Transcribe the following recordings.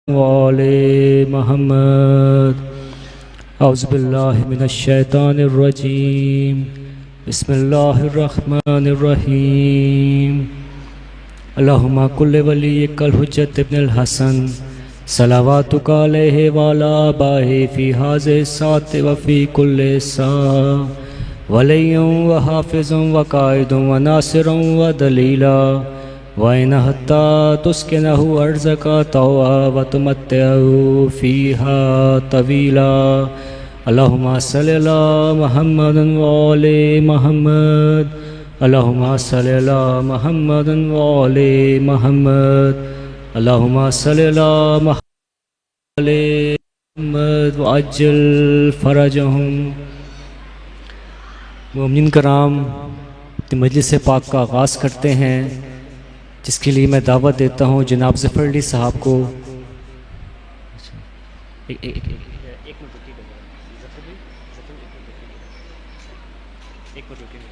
वाले मोहम्मद। औज़ुबिल्लाहि मिनश्शैतानिर्रजीम। बिस्मिल्लाहिर्रहमानिर्रहीम। अल्लाहुम्मा कुल्लि वलिय्यिकल हुज्जत इब्नुल हसन सलावातुका अलैहि वाला आबाही फ़ी हाज़िहि साति व फ़ी कुल्लि सा वलिय्युन व हाफ़िज़ुन व काइदुन व नासिरुन व दलीला व इन हत्ता तुस्किनहु अर्ज़का तौआ व तुमत्तिअहु फ़ीहा तवीला। अल्लाहुम्मा सल्लि अला मुहम्मदिन व आलि मुहम्मद। अल्लाहुम्मा सल्लि अला मुहम्मदिन व आलि मुहम्मद। अल्लाहुम्मा सल्लि अला मुहम्मद व अज्जिल फ़रजहुम। मोमिन कराम, अपनी मजलिस पाक का आगाज़ करते हैं, जिसके लिए मैं दावत देता हूँ जनाब ज़फ़र अली साहब को। एक मिनट रुकिएगा, एक मिनट रुकिएगा।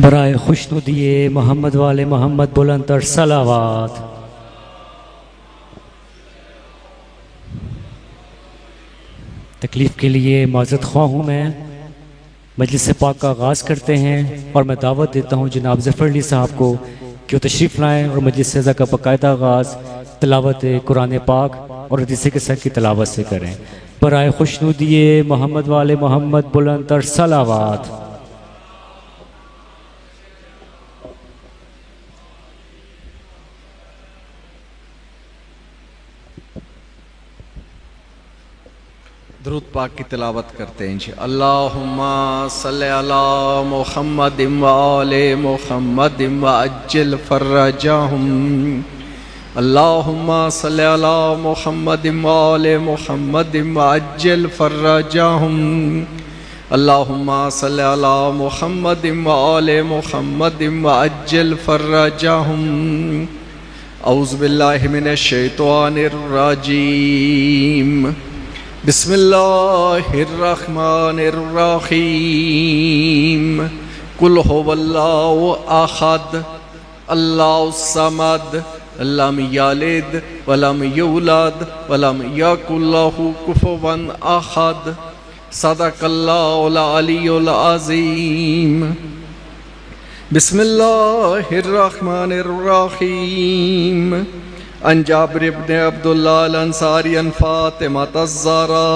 बराए खुशनुदिए मोहम्मद वाले मोहम्मद बुलंदर सलावात। तकलीफ़ के लिए माज़रत ख्वाह हूँ मैं। मजलिस पाक का आगाज़ करते हैं और मैं दावत देता हूँ जनाब ज़फ़र अली साहब को कि वो तशरीफ़ लाएँ और मजलिस सज़ा का बाकायदा आगाज़ तिलावत कुरान पाक और हदीस के सर की तिलावत से करें। बराए खुशनुदिए मोहम्मद वाले मोहम्मद बुलंदर सलावात। दरूद पाक की तिलावत करते हैं जी। अल्लाहुम्मा सल्ली अला मुहम्मद व आले मुहम्मद व अज्जिल फर्रजाहुम। अल्लाहुम्मा सल्ली अला मुहम्मद व आले मुहम्मद व अज्जिल फर्रजाहुम। अल्लाहुम्मा सल्ली अला मुहम्मद व आले मुहम्मद व अज्जिल फर्रजाहुम। औज़ु बिल्लाहि मिनश शैतानिर रजीम। बिस्मिल्लाहिर्रहमानिर्रहीम। कुल हुवल्लाहु अहद अल्लाहुस समद लम यलिद वलम यूलद वलम यकुल लहू कुफुवन अहद। सदक़ल्लाहुल अलियुल अज़ीम। बिस्मिल्लाहिर्रहमानिर्रहीम। अन जाबिर इब्न अब्दुल्लाह अल अंसारी अन फातिमा ज़हरा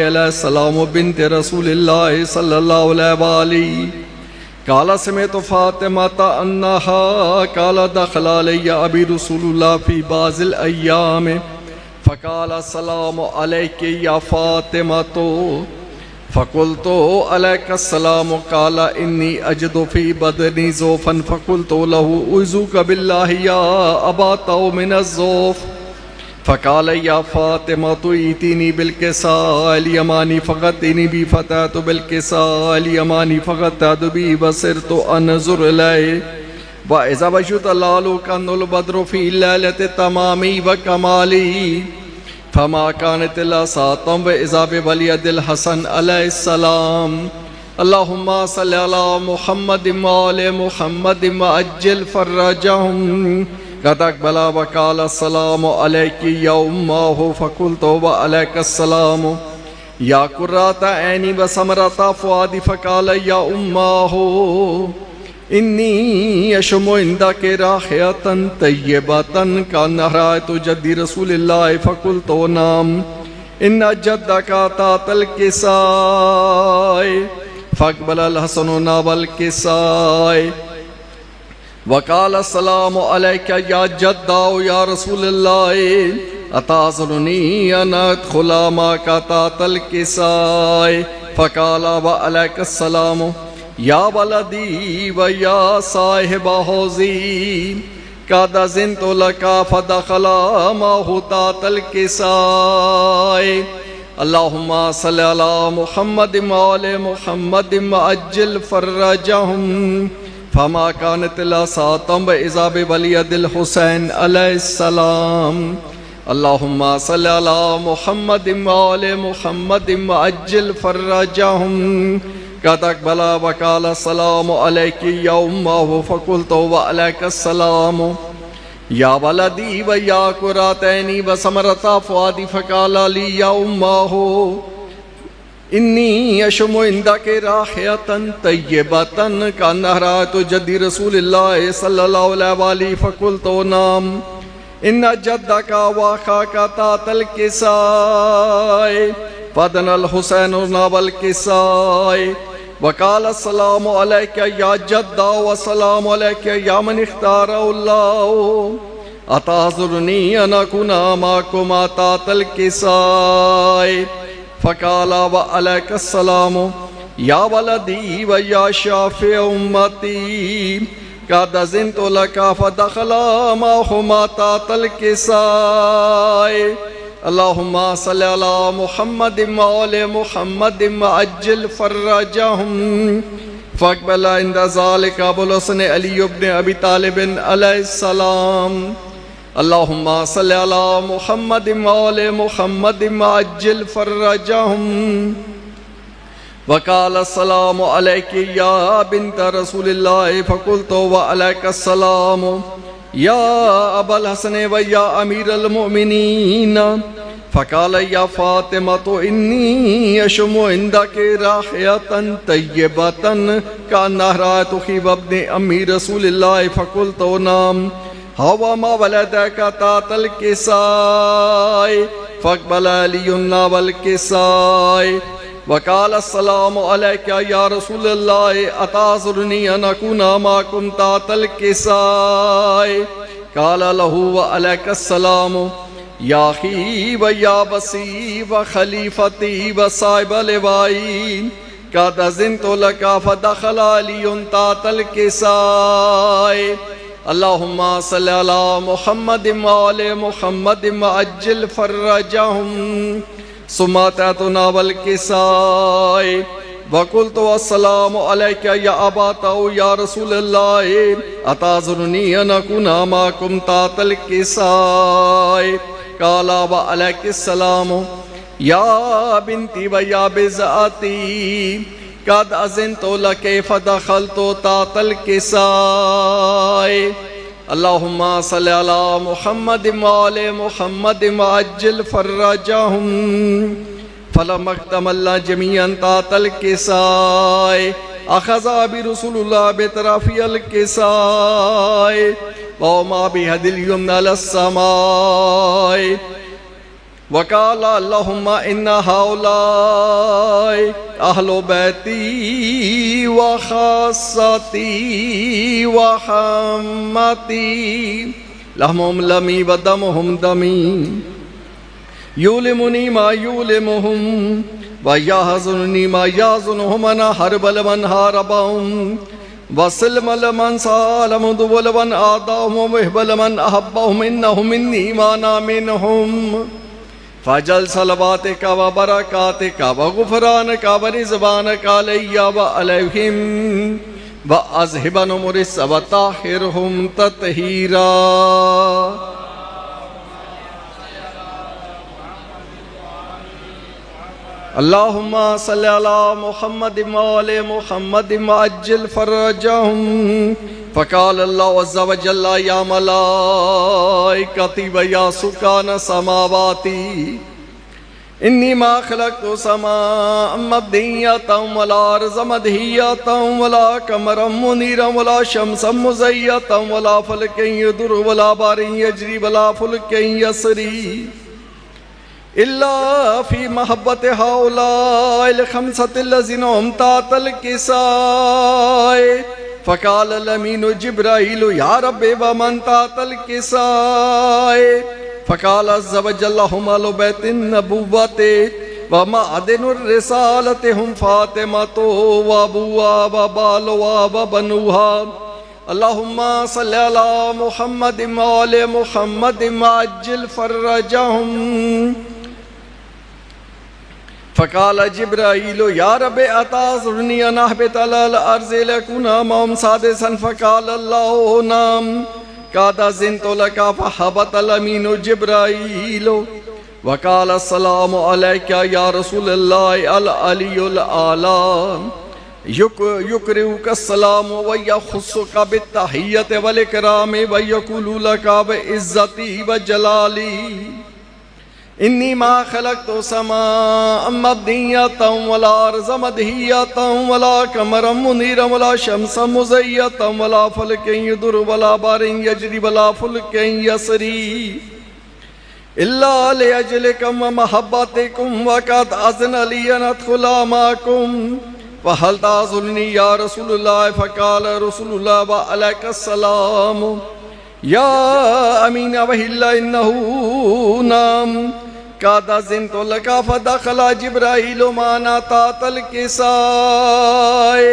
अलैहिस्सलाम बिन्त रसूलिल्लाह सल्लल्लाहु अलैहि काला समेत फातिमा अन्नहा काला दखल अलैया अबी रसूलुल्लाह फी बाज़िल अय्याम फ़क़ाल अस्सलामु अलैकी या फातिमा तो फ़क़ुल्तु अलैकस्सलाम काला इन्नी अजदु फ़ी बदनी ज़ोफ़न फ़क़ुल्तु लहू उज़ुका बिल्लाहि या अबा तौ मिनज़्ज़ोफ़ फ़क़ाल या फ़ातिमा इतीनी बिल्किसाइल यमानी फ़क़तिनी बी फ़तहतु बिल्किसाइल यमानी फ़क़तहतु बी बसिरतु अनज़ुर इलैहि व इज़ा बशुतलालु कन्नुल बद्रु फ़ी लैलति तमामी व कमाली फमा कानत इल्ला सातम व इज़ा बिवलियदिल हसन अलैहिस्सलाम। अल्लाहुम्मा सल्लि अला मुहम्मद व आले मुहम्मद व अज्जिल फर्रजहुम। क़द अक़बला व क़ाल अस्सलामु अलैकी या उम्महु फ़क़ुल्तु व अलैकस्सलाम या कुर्रता ऐनी व समरता फ़ुआदी फ़क़ाल या उम्महु इन्नी यशमु इंदके राहियतन तय्यबतन कान्ना रायतु जद्दी रसूलिल्लाह फ़क़ुल्तु नाम इन्ना जद्दका तातल किसाय फ़क़बलल हसनु नावल किसाय वक़ाल अस्सलामु अलैका या जद्दाओ या रसूलिल्लाह अताज़ुरुनी अन अदख़ुला माका तातल किसाय फ़क़ाल व अलैकस्सलामु या वलदी व या साहिबा हौज़ी कादा ज़िन्तु लका फ़दख़ला माहु तातल किसाय। अल्लाहुम्मा सल्लि अला मुहम्मद व आले मुहम्मद व अज्जिल फर्रजहुम। फमा कानत इल्ला सातम व इज़ा बिवलियदिल हुसैन अलैहिस्सलाम। अल्लाहुम्मा सल्लि अला मुहम्मद व आले मुहम्मद व अज्जिल फर्रजहुम। क़द अक़बला व क़ाल अस्सलामु अलैकी या उम्महु फ़क़ुल्तु व अलैकस्सलाम या वलदी व या कुरातैनी व समरता फ़ुआदी फ़क़ाल ली या उम्महु इन्नी यशमु इंदके राहियतन तय्यबतन कान्ना रायतु जद्दी रसूलिल्लाह सल्लल्लाहु अलैहि फ़क़ुल्तु नाम इन्ना जद्दका व अख़ाका तातल किसाय फ़दनल हुसैन नावल किसाय वक़ाल अस्सलामु अलैका या जद्दा व अस्सलामु अलैका या मन इख्तारहुल्लाह अताज़ुरनी अन अकुना माकुमा तातल किसाय फ़क़ाल व अलैकस्सलामु या वलदी व या शाफ़ि उम्मती क़द ज़िन्तु लका फ़दख़ला माहुमा तातल किसाय। अल्लाहुम्मा सल्लि अला मुहम्मद व आले मुहम्मद व अज्जिल फर्रजहुम। फ़क़बल इंद ज़ालिका अबुल हसन अली इब्न अबी तालिब अलैहिस्सलाम। अल्लाहुम्मा सल्लि अला मुहम्मद व आले मुहम्मद व अज्जिल फर्रजहुम। वकाल अस्सलामु अलैकी या बिन्त रसूलिल्लाह फ़क़ुल्तु व अलैकस्सलाम या अबल हसन व या अमीरल मोमिनीन फ़क़ाल या फ़ातिमा तो इन्नी अशुमु इंदके राहियतन तय्यबतन का नहरातु खिबने अम्मी रसूलिल्लाह फ़क़ुल्तु नाम हवा मा वलदका तातल किसाय फ़क़बल अलियुन नावल किसाय वकाल अस्सलामु अलैका या रसूलल्लाह अताज़ुरनी अन अकूना माकुम तातल किसाय काल लहू व अलैकस्सलाम या अखी व या बसी व खलीफती व साहिब लिवाई कद अज़िनतु लका फदखल अलियुन तातल किसाय अल्लाहुम्मा सल्लि अला मुहम्मदिन व आले मुहम्मदिन व अज्जिल फर्रजहुम सुमातु नावल किसाय वकुल्तु अस्सलामु अलैका या अबाताउ या रसूलल्लाह अताज़ुरनी अन अकूना माकुम तातल किसाय काला व अलैकिस्सलाम या बिन्ती व या बिज़अती कद अज़िनतु लके फदखलतु तातल किसाय अल्लाहुम्मा सल्लि अला मुहम्मदिन व आले मुहम्मदिन व अज्जिल फर्रजहुम फलमक्तमल्ला जमीअन तातल किसाय अखज़ा बि रसूलुल्लाह बितरफियल किसाय व मा बिहदिल युमना लस्समाय वकाल अल्लाहुम्मा इन्ना हाउलाय अहलु बैती व खासती व हम्मती लहमुम लमी व दमुहुम दमी युलिमुनी मा युलिमुहुम व यहज़ुनुनी मा यहज़ुनुहुम अना हरबल मन हारबहुम व सिलमल मन सालम दुवल मन आदाहुम व महबल मन अहब्बहुम इन्नहुम मिन्नी माना मिनहुम फजल सलवात का व बरकात का व गुफरान का व रिज़वान का अलैया व अलैहिम व अज़हिबन मुरिस व ताहिरहुम तत्हीरा। अल्लाहुम्मा सल्लि अला मुहम्मदिन व आले मुहम्मदिन व अज्जिल फरजहुम फ़क़ाल अल्लाहु अज़्ज़ा व जल्ला या मलाइकती व या सुकान समावाती इन्नी मा खलक़तु समाअम मबनिय्यतन वला अर्ज़ मदहियतन वला कमरम मुनीरन वला शम्सन मुज़य्यतन वला फलकन यदुर वला बारिन यजरी वला फुलकन यसरी इल्ला फी महब्बत हाउलाइल खमसतिल लज़ीना हुम तातल किसाय फ़क़ाल अमीनु जिब्राइल या रब्बि व मन तातल किसाय फ़क़ाल अज़्ज़ा व जल्ला हुम अहलु बैतिन नबुव्वति व मअदिनुर रिसालति हुम फ़ातिमतु व अबूहा व बालुहा व बनुहा अल्लाहुम्मा सल्लि अला मुहम्मदिन व आले मुहम्मदिन व अज्जिल फर्रजहुम फ़क़ाल जिब्राइल या रब्बि अताज़ुरनी अन अहबित अलल अर्ज़ि लकुना मौम सादिसन फ़क़ाल अल्लाहु नाम कद अज़िनतु लका फ़हबतल अमीनु जिब्राइल वक़ाल अस्सलामु अलैका या रसूलल्लाह अल अलियुल आला युक़रिउक अस्सलाम व यख़ुस्सुका बित्तहिय्यति वल इकराम व यक़ूलु लका बिइज़्ज़ती व जलाली इन्नी मा खलक़तु समाअम मबनिय्यतन वला अर्ज़ मदहियतन वला कमरम मुनीरन वला शम्सन मुज़य्यतन वला फलकन यदुर वला बारिन यजरी वला फुलकन यसरी इल्ला लिअजलिकुम व महब्बतिकुम व क़द अज़न ली अन अदख़ुला माकुम व हल ताज़ुरनी या रसूलल्लाह फ़क़ाल रसूलुल्लाह व अलैकस्सलाम या अमीन वहिल्ला इन्नहु नाम कद अज़िनतु लका फदखला जिब्राइल माना तातल किसाय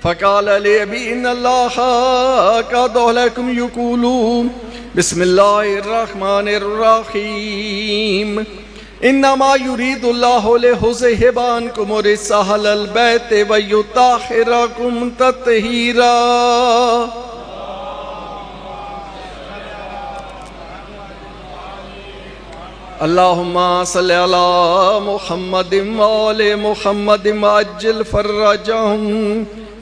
फ़क़ाल ली अबी इन्नल्लाह क़द लकुम यक़ूलू बिस्मिल्लाहिर रहमानिर रहीम इन्नमा युरीदुल्लाहु लियुज़हिबा अन्कुम रिज्सा अहलल बैति व युत्तहिरकुम तत्हीरा। अल्लाहुम्मा सल्लि अला मुहम्मदिन व आले मुहम्मदिन अज्जिल फर्रजहुम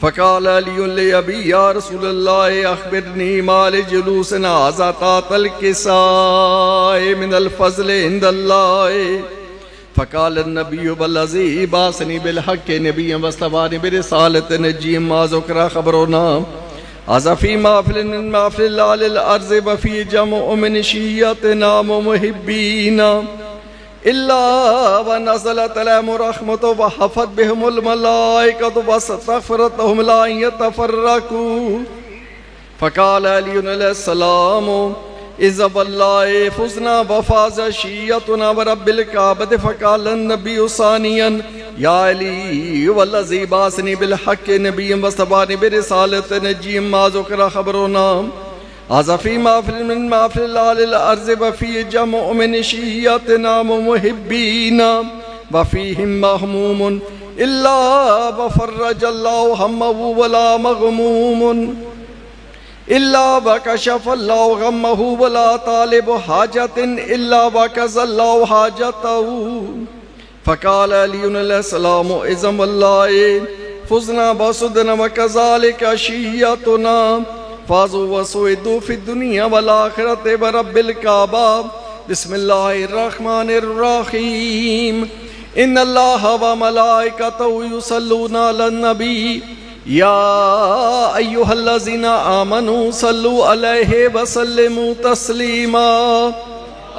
फ़क़ाल अली li अबी या रसूलल्लाह अख़बिरनी माल जुलूसना ज़ातल किसाए मिनल फ़ज़ल इंदल्लाह फ़क़ाल नबी वल्लज़ी बासनी बिल हक़ नबी वस्तवानी बिरिसालत नजी मा ज़ुकरा ख़बरोना अज़फ़ी महफ़िल महफ़िल अल अर्ज़ वफ़ी जमअ मिन शिय्यतिना मुहिब्बीना इल्ला व नज़लत अलैहिम रहमतु व हफ़त बिहिमुल मलाइकतु व सतग़फ़रत ला यतफ़र्रकू फ़क़ाल अली अलैहिस्सलाम इज़ वल्लाहि फ़ुज़ना व फ़ाज़ शिय्यतुना व रब्बिल काबत फ़क़ाल नबी सानियन या अली वल्लज़ी बासनी बिल हक़ नबी वस्तवानी बिरिसालत नजी मा ज़ुकरा ख़बरोना अज़फ़ी महफ़िल मिन महफ़िल अल अर्ज़ वफ़ी जमअ मिन शिय्यतिना मुहिब्बीना व फ़ीहिम महमूमुन इल्ला व फ़र्रजल्लाहु हम्महु वला मग़मूमुन इल्ला व कशफ़ल्लाहु गम्महु वला तालिबु हाजतिन इल्ला व क़ज़ल्लाहु हाजतहु फ़क़ाल अली अलैहिस्सलाम इज़ वल्लाहि फ़ुज़ना बसुदना व कज़ालिका शिय्यतुना फ़ाज़ू व सुइदू फ़िद दुनिया वल आख़िरति व रब्बिल काबा बिस्मिल्लाहिर रहमानिर रहीम इन्नल्लाहा व मलाइकतहु युसल्लूना अलन नबी या अय्युहल्लज़ीना आमनू सल्लू अलैहि व सल्लिमू तस्लीमा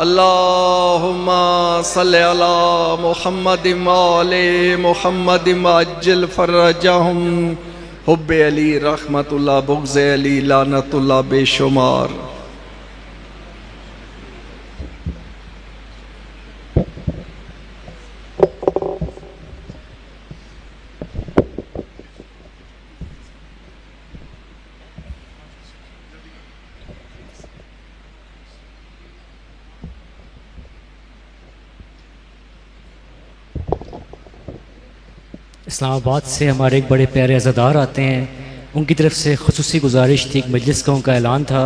अल्लाहुम्मा सल्लि अला मुहम्मदिन व आले मुहम्मदिन अज्जिल फर्रजहुम हुब्बे अली रहमतुल्लाह बुग़्ज़े अली लानतुल्लाह बेशुमार। इस्लामाबाद से हमारे एक बड़े प्यारे अज़ादार आते हैं, उनकी तरफ से खुसूसी गुजारिश थी, एक मजलिस का उनका ऐलान था।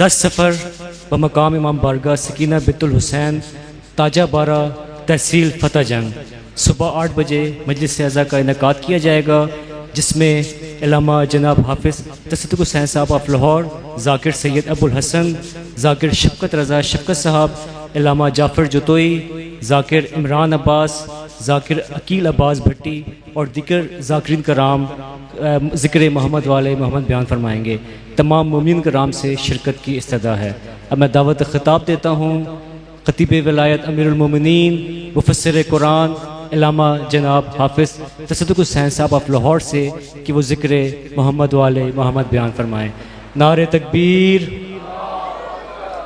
10 सफ़र व मकाम इमाम बारगाह सकीना बितुल हुसैन ताजा बारा तहसील फ़तह जंग सुबह 8 बजे मजलिस अज़ा का इनेकाद किया जाएगा, जिसमें इलामा जनाब हाफिज़ तसद्दुक़ हुसैन साहब ऑफ लाहौर, ज़ाकिर सैयद अबुल हसन, ज़ाकिर शफ़क़त रज़ा शफ़क़त साहब, इलामा जाफ़र जुतोई, ज़ाकिर इमरान अब्बास, ज़ाकिर अकील अब्बास भट्टी और दिकर ज़ाकिरीन कराम ज़िक्र मोहम्मद वाले मोहम्मद बयान फरमाएंगे। तमाम मुमिन कराम से शिरकत की इस्तदा है। अब मैं दावत ख़िताब देता हूँ ख़तीब विलायत अमीरुल मोमिनीन मुफ़स्सिर कुरान इलामा जनाब हाफिज़ तसद्दुक़ हुसैन साहब ऑफ लाहौर से कि वो ज़िक्र मोहम्मद वाले मोहम्मद बयान फरमाएँ। नारे तकबीर,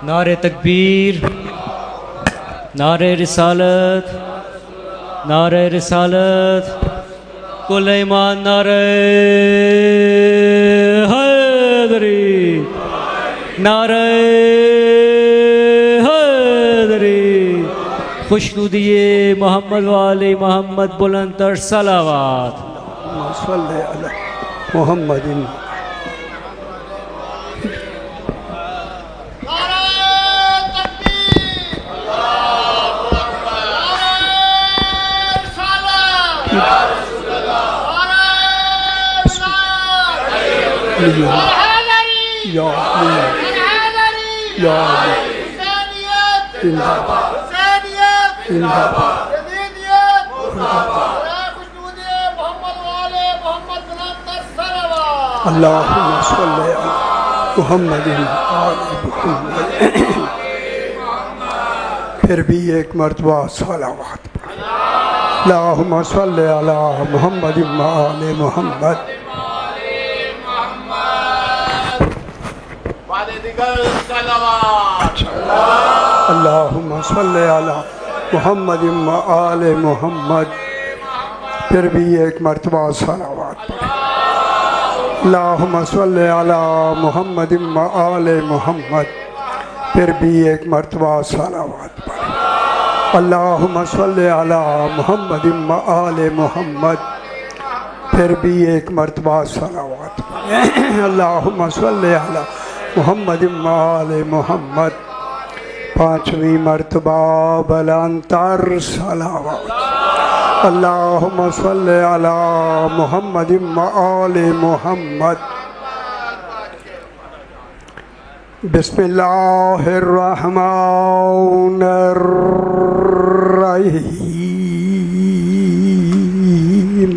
नारे तकबीर, नारे रिसालत, नारे रिसालत, कुल ईमान, नारे हैदरी, नारे हैदरी, खुशनुदिए मोहम्मद वाले मोहम्मद बुलंदतर सलावात मोहम्मदिन। अल्लाहुम्मा सल्लि अला मुहम्मदिन आले मुहम्मद। फिर भी एक मरतबा सलावत पढ़। अल्लाहुम्मा सल्लि अला मुहम्मदिन आले मुहम्मद। अल्लाहुम्मा सल्लि अला मुहम्मदिन आले मुहम्मद। फिर भी एक मरतबा सलावत पढ़। अल्लाहुम्मा सल्लि अला मुहम्मदिन आले मुहम्मद। फिर भी एक मरतबा सलावत पढ़। अल्लाहुम्मा सल्लि अला मुहम्मदिन आले मुहम्मद। फिर भी एक मरतबा सलावत पढ़। अल्लाहुम्मा सल्लि अला मुहम्मदिन आले मुहम्मद। पांचवी मर्तबा बलंतर सलावत। अल्लाहुम्मा सल्ली अला मुहम्मद व आले मुहम्मद। बिस्मिल्लाहिर्रहमानिर्रहीम।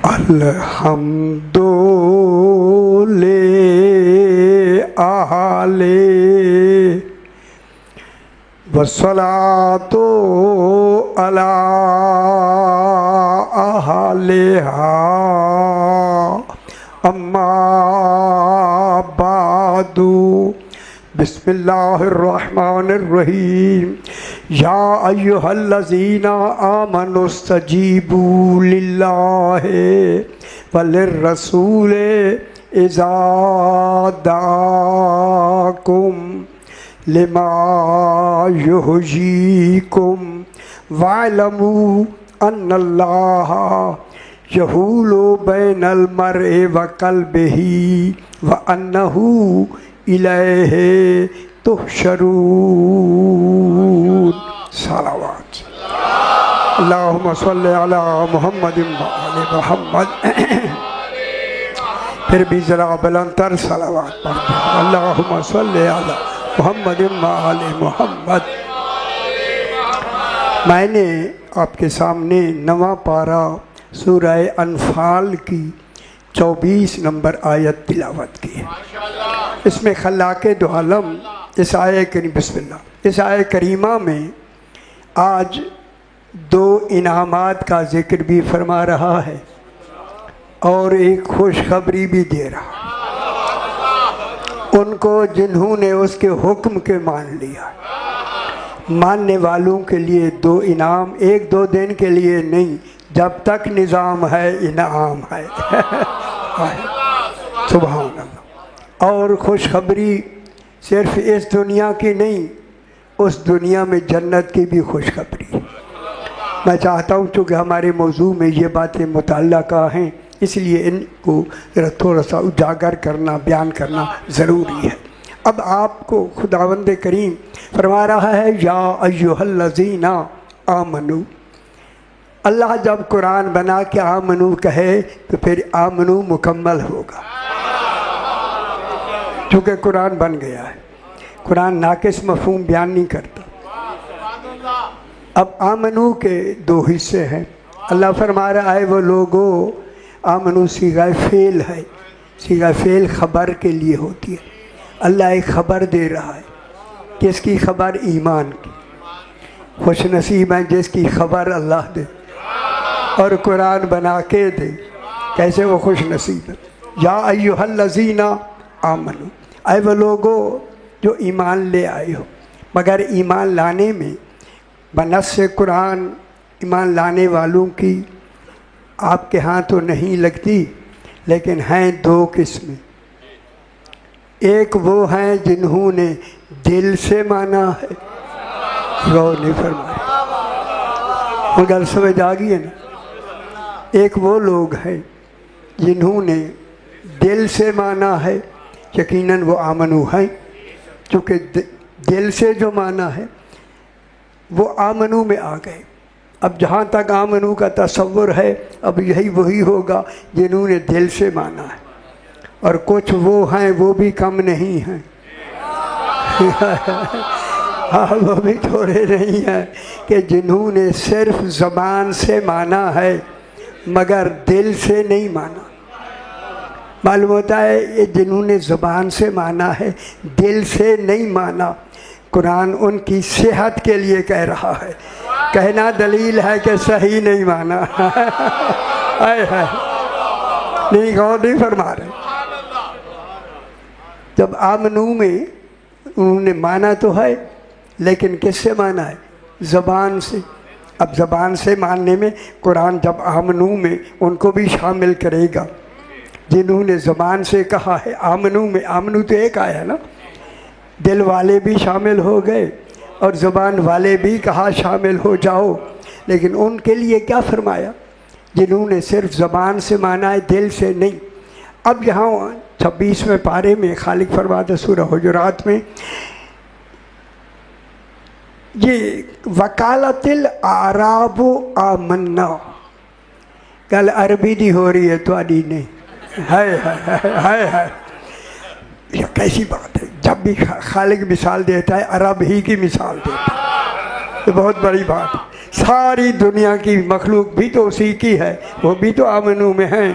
अल्हम्दुलिल्लाह आहले वस्सलातु अला आहलिहा अम्मा बादु। बिस्मिल्लाहिर्रहमानिर्रहीम। या अय्युहल्लज़ीना आमनुस्तजीबू लिल्लाहि वलिर्रसूले इज़ा दाकुम लिमा युहयीकुम वअलमू अन्नल्लाहा यहूलु बैनल मर्इ व क़ल्बिही व अन्नहू इलैहि तुहशरून। सलावत। अल्लाहुम्मा सल्ली अला मुहम्मद व आले मुहम्मद। फिर भी ज़रा बुलंदतर सलावत पढ़ते हैं। अल्लाहुम्मा सल्ली अला मुहम्मद व आले मुहम्मद। मैंने आपके सामने नवा पारा सूरह अनफाल की 24 नंबर आयत तिलावत की है। इसमें खल्लाक़े दो आलम इस आय करीमा में आज दो इनामात का जिक्र भी फरमा रहा है और एक खुशखबरी भी दे रहा है उनको जिन्होंने उसके हुक्म के मान लिया। मानने वालों के लिए दो इनाम, एक दो दिन के लिए नहीं, जब तक निज़ाम है इनाम है। सुभान अल्लाह। और खुशखबरी सिर्फ इस दुनिया की नहीं, उस दुनिया में जन्नत की भी खुशखबरी। मैं चाहता हूँ चूँकि हमारे मौजू में ये बातें मुतल्लक़ा हैं, इसलिए इनको थोड़ा सा उजागर करना, बयान करना ज़रूरी है। अब आपको खुदावंद करीम फरमा रहा है या अय्युहल्लज़ीना आमनू। अल्लाह जब कुरान बना के आमनू कहे तो फिर आमनू मुकम्मल होगा, क्योंकि कुरान बन गया है। कुरान नाकिस मफ़हूम बयान नहीं करता। अब आमनू के दो हिस्से हैं। अल्लाह फरमा रहा है वो लोगों, आमनू सीगा फ़ेल है। सीगा फ़ेल ख़बर के लिए होती है। अल्लाह एक ख़बर दे रहा है। किसकी ख़बर? ईमान की। खुश नसीब है जिसकी ख़बर अल्लाह दे और कुरान बना के दे। कैसे वो खुश नसीब है? या अय्युहल्लज़ीना आमनू, आए वो लोगों जो ईमान ले आए हो। मगर ईमान लाने में बनस से कुरान ईमान लाने वालों की आपके यहाँ तो नहीं लगती, लेकिन हैं दो किस्में। एक वो हैं जिन्होंने दिल से माना है, गौर नहीं फरमाया, मगर समझ आ गई है ना। एक वो लोग हैं जिन्होंने दिल से माना है, यकीनन वो आमनू हैं, क्योंकि दिल से जो माना है वो आमनू में आ गए। अब जहाँ तक आमनू का तसव्वुर है, अब यही वही होगा जिन्होंने दिल से माना है। और कुछ वो हैं, वो भी कम नहीं हैं। हाँ, वो भी थोड़े नहीं हैं कि जिन्होंने सिर्फ ज़बान से माना है मगर दिल से नहीं माना। मालूम होता है ये जिन्होंने ज़बान से माना है, दिल से नहीं माना, कुरान उनकी सेहत के लिए कह रहा है। कहना दलील है कि सही नहीं माना। है नहीं, गौर नहीं फरमा रहे। जब आमनू में उन्होंने माना तो है, लेकिन किससे माना है? ज़बान से। अब ज़बान से मानने में कुरान जब आमनू में उनको भी शामिल करेगा जिन्होंने ज़बान से कहा है। आमनू में, आमनू तो एक आया ना, दिल वाले भी शामिल हो गए और ज़बान वाले भी कहा शामिल हो जाओ। लेकिन उनके लिए क्या फरमाया? जिन्होंने सिर्फ ज़बान से माना है, दिल से नहीं। अब यहाँ 26वें पारे में खालिक फरमाता सूरह हुजुरात में, ये वकालतिल आराबो आमन्ना कल अरबी दी हो रही है थोड़ी ने है ये कैसी बात है। जब भी खालिक मिसाल देता है अरब ही की मिसाल देता है, तो बहुत बड़ी बात है। सारी दुनिया की मखलूक भी तो उसी की है, वो भी तो आमनू में है,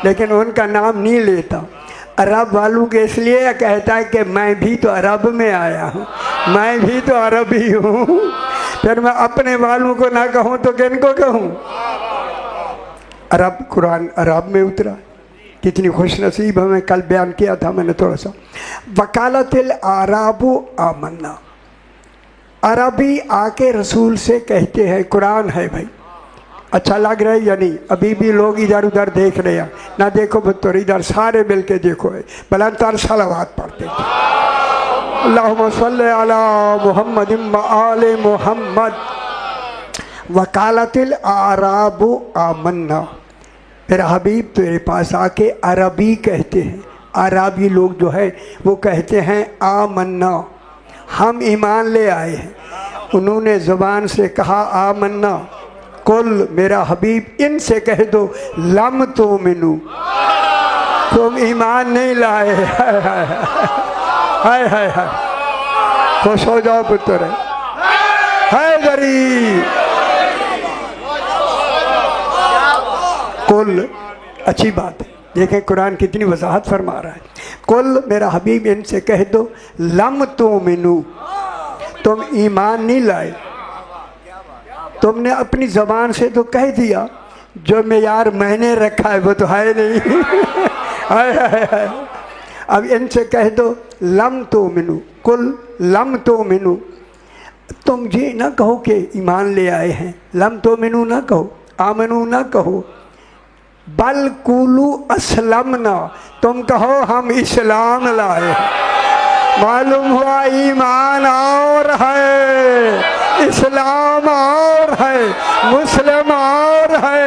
लेकिन उनका नाम नहीं लेता। अरब वालों के इसलिए कहता है कि मैं भी तो अरब में आया हूँ, मैं भी तो अरबी हूँ। फिर मैं अपने वालों को ना कहूँ तो किन को कहूँ। अरब कुरान अरब में उतरा, कितनी खुश नसीब हमें। कल बयान किया था मैंने थोड़ा सा। वकालतिल आराबो आमन्ना, अरबी आके रसूल से कहते हैं, कुरान है भाई, अच्छा लग रहा है या नहीं। अभी भी लोग इधर उधर देख रहे हैं, ना देखो बतौर इधर सारे मिल के देखो, बुलंदतर सलावत पढ़ते थे। अल्लाहुम्मा सल्ली अला मुहम्मद व आले मुहम्मद। वकालतिल आराबो आमन्ना, मेरा हबीब तेरे पास आके अरबी कहते हैं, अरबी लोग जो है वो कहते हैं आमन्ना, हम ईमान ले आए हैं। उन्होंने ज़बान से कहा आमन्ना, कुल मेरा हबीब इनसे कह दो लम तो मिनू, तुम ईमान नहीं लाए। हाय हाय हाय, खुश हो जाओ पुत्र है गरीब। कुल अच्छी बात है, देखें कुरान कितनी वजाहत फरमा रहा है। कुल मेरा हबीब इनसे कह दो लम तो मिनू, तुम ईमान नहीं लाए। तुमने अपनी ज़बान से तो कह दिया, जो मेयार मैंने रखा है वो तो है नहीं। हाय हाय हाय। अब इनसे कह दो लम तो मिनू, कुल लम तो मिनू, तुम ये ना कहो कि ईमान ले आए हैं, लम तो मिनू ना कहो, आमनू ना कहो, बल कुलू असलमना, तुम कहो हम इस्लाम लाए। मालूम हुआ ईमान और है, इस्लाम और है, मुस्लिम और है,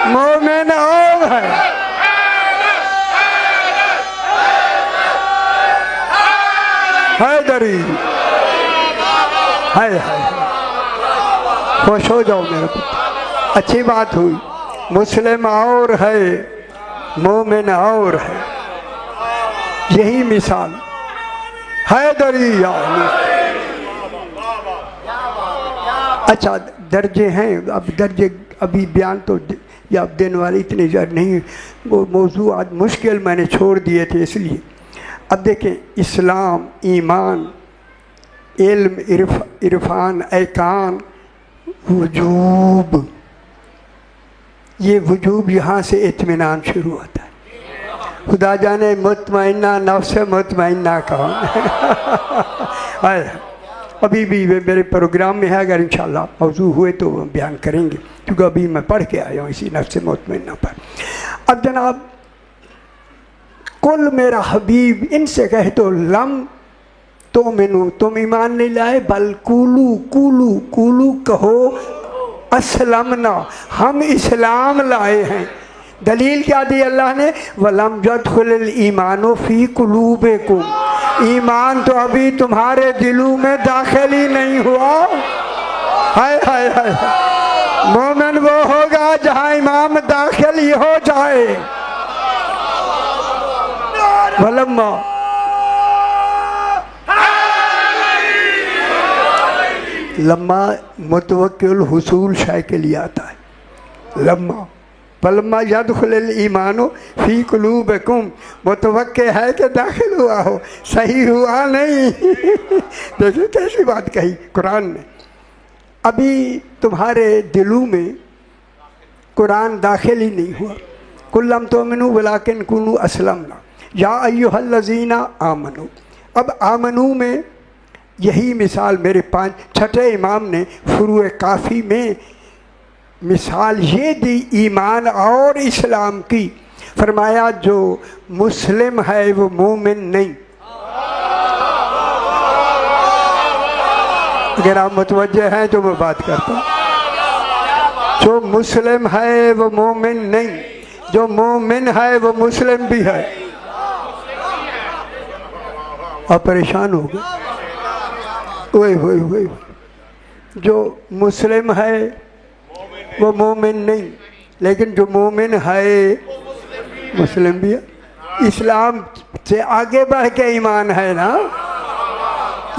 मोमिन और है। हैदरी है, खुश हो जाओ मेरे पुत्र, अच्छी बात हुई। मुस्लिम और है, मोमिन और है, यही मिसाल हैदरी। अच्छा दर्जे हैं, अब दर्जे अभी बयान तो या देने वाले इतने ज़्यादा नहीं, वो मौजू आज मुश्किल मैंने छोड़ दिए थे इसलिए। अब देखें इस्लाम, ईमान, इल्म, इरफान, ऐकान, वजूब, ये वजूब यहाँ से इत्मीनान शुरू होता है। खुदा जाने मुतमइन्ना नफ्स मुतमइन्ना कौन। अभी भी मेरे प्रोग्राम में है, अगर इंशाल्लाह मौजू हुए तो बयान करेंगे, क्योंकि अभी मैं पढ़ के आया हूँ इसी नफ्स मुतमइन्ना पर। अब जनाब कुल मेरा हबीब इनसे कह तो लम तो मिनू, तुम ईमान नहीं लाए, बल कुलू कुलू कुलू कहो असलमना, हम इस्लाम लाए हैं। दलील क्या दी अल्लाह ने, वलम यदखुल ईमानो फी कुलूबिकुम, ईमान तो अभी तुम्हारे दिलों में दाखिल ही नहीं हुआ। हाय हाय हाय, मोमिन वो होगा जहाँ ईमान दाखिल ही हो जाए। वलम्मा लम्मा मुतवक्किल हुसूल शाय के लिए आता है। लम्मा पलम्मा यदखुल ईमानो फी कुलूबिकुम, मुतवक्के है कि दाखिल हुआ हो, सही हुआ नहीं। देखिए कैसी बात कही कुरान ने, अभी तुम्हारे दिलों में कुरान दाखिल ही नहीं हुआ। कुल्लम तुमिनु वलाकिन कुनु असलमना या अय्युहल्लज़ीना आमनु। अब आमनु में यही मिसाल मेरे छठे इमाम ने फुरूए काफ़ी में मिसाल ये दी ईमान और इस्लाम की। फरमाया जो मुस्लिम है वो मोमिन नहीं। अगर आप मुतवज्जे हैं तो मैं बात करता हूँ। जो मुस्लिम है वो मोमिन नहीं, जो मोमिन है वो मुस्लिम भी है। आप परेशान हो गए, ओए होए होए, जो मुस्लिम है वो मोमिन नहीं, लेकिन जो मोमिन है मुस्लिम भी है। इस्लाम से आगे बढ़ के ईमान है ना,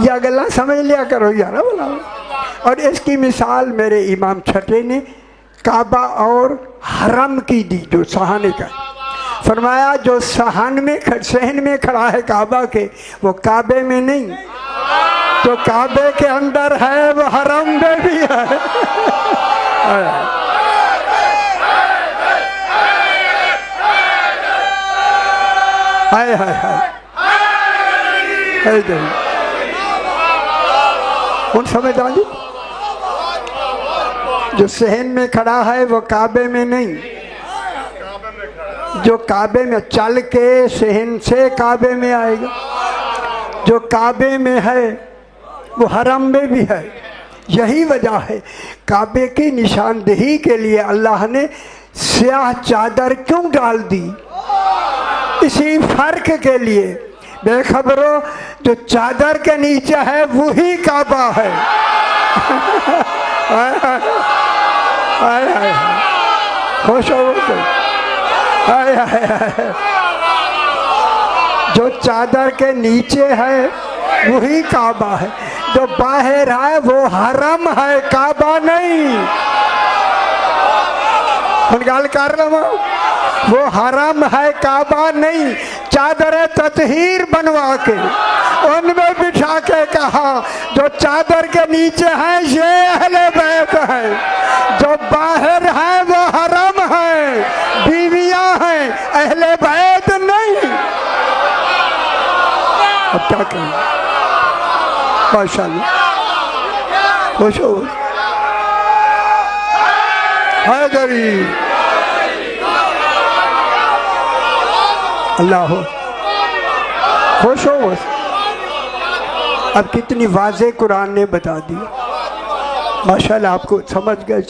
यह गल्ला समझ लिया करो यार बोला। और इसकी मिसाल मेरे इमाम छठे ने काबा और हरम की दी, जो सहन का फरमाया, जो सहन में खड़ा है काबा के, वो काबे में नहीं, जो काबे के अंदर है वो हरम में भी है। हाय हाय हाय, उन समझ आ गई? जो सहन में खड़ा है वो काबे में नहीं, जो काबे में चल के सहन से काबे में आएगा, जो काबे में है वो हरम में भी है। यही वजह है काबे की निशानदेही के लिए अल्लाह ने स्याह चादर क्यों डाल दी, इसी फर्क के लिए। बेखबरों, जो चादर के नीचे है वही काबा है। खुश हो तो जो चादर के नीचे है वही काबा है, जो बाहर है वो हरम है, काबा नहीं। गाल कर रहा, वो हरम है, काबा नहीं। चादर ततहीर बनवा के उनमें बिठा के कहा, जो चादर के नीचे है ये अहले बैत है, जो बाहर है वो हरम है, बीवियां हैं, अहले बैत नहीं। अब क्या कहें? माशाअल्लाह, खुश हो हैदरी, अल्लाह हो, खुश हो बस। अब कितनी वाज़े कुरान ने बता दी, माशाअल्लाह, आपको समझ गए,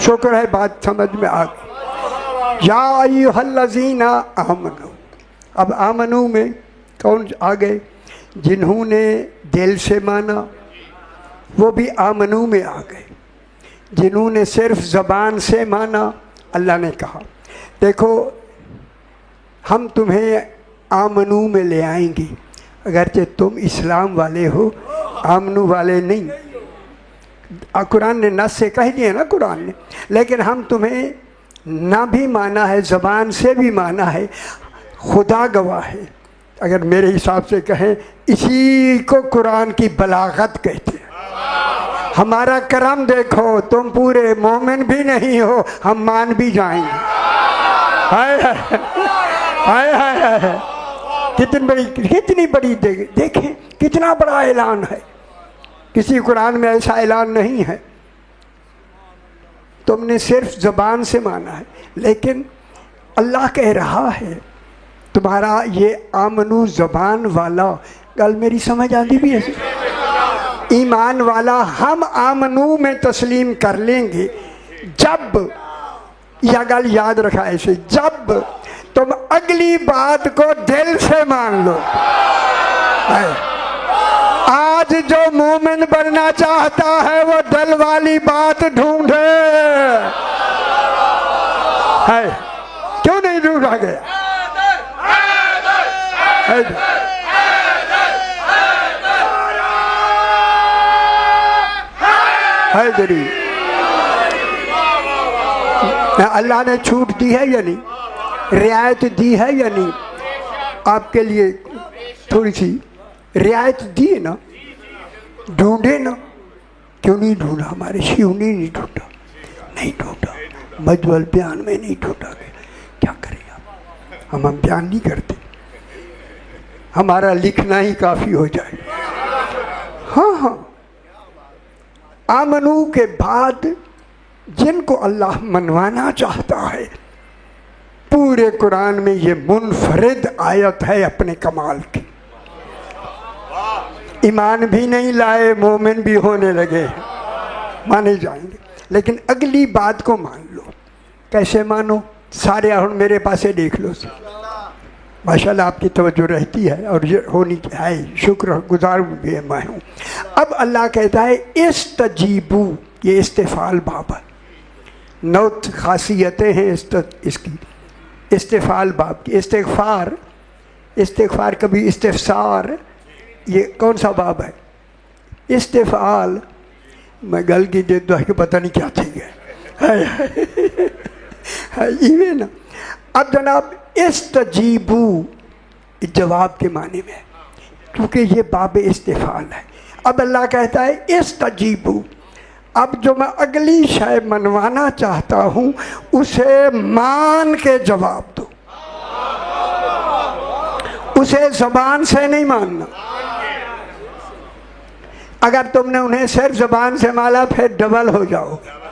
शुक्र है बात समझ में आ गई। या अय्युहल्लज़ीना आमनू, अब आमनू में कौन आ गए? जिन्होंने दिल से माना वो भी आमनू में आ गए, जिन्होंने सिर्फ ज़बान से माना अल्लाह ने कहा देखो हम तुम्हें आमनू में ले आएंगे, अगरचे तुम इस्लाम वाले हो, आमनू वाले नहीं। कुरान ने नस से कह दिया ना कुरान ने, लेकिन हम तुम्हें ना भी माना है, ज़बान से भी माना है, खुदा गवाह है। अगर मेरे हिसाब से कहें, इसी को कुरान की बलागत कहते हैं। हमारा करम देखो, तुम पूरे मोमिन भी नहीं हो, हम मान भी जाएंगे। हाय हाय हाय हाय, कितनी बड़ी देखें, कितना बड़ा ऐलान है। किसी कुरान में ऐसा ऐलान नहीं है। तुमने सिर्फ ज़बान से माना है, लेकिन अल्लाह कह रहा है तुम्हारा ये आमनू ज़बान वाला, गल मेरी समझ आती भी है, ईमान वाला हम आमनू में तस्लीम कर लेंगे जब, यह गल याद रखा ऐसे, जब तुम अगली बात को दिल से मान लो। आज जो मोमिन बनना चाहता है वो दिल वाली बात ढूंढे, है क्यों नहीं ढूंढा गया? हैदरी, अल्लाह ने छूट दी है या नहीं, रियायत दी है या नहीं? आपके लिए थोड़ी सी रियायत दी है ना, ढूंढे ना, क्यों नहीं ढूंढा? हमारे शिव ने नहीं ढूंढा, नहीं ढूंढा, मजबल बयान में नहीं ढूंढा गया। क्या करें हम बयान नहीं करते, हमारा लिखना ही काफ़ी हो जाए। हाँ हाँ, आमनू के बाद जिनको अल्लाह मनवाना चाहता है, पूरे कुरान में ये मुनफरिद आयत है अपने कमाल की। ईमान भी नहीं लाए, मोमिन भी होने लगे, माने जाएंगे, लेकिन अगली बात को मान लो। कैसे मानो? सारे हम मेरे पास देख लो, माशाल्लाह आपकी तवज्जो रहती है और ये होनी है, शुक्र गुजार भी मैं हूँ। अब अल्लाह कहता है इस्तजीबू, ये इस्तिफाल बाब है, 9 खासियतें हैं इसकी इस्तिफाल बाब की। इस्तिगफार कभी इस्तिफसार, ये कौन सा बाब है? इस्तिफाल। मैं गल की दे तो पता नहीं क्या थी है ना। अब जनाब इस्तजीबू जवाब के माने में, क्योंकि ये बाब इस्तिफाल है। अब अल्लाह कहता है इस्तजीबू, अब जो मैं अगली शय मनवाना चाहता हूँ उसे मान के जवाब दो, उसे ज़बान से नहीं मानना। अगर तुमने उन्हें सिर्फ ज़बान से माना फिर डबल हो जाओगे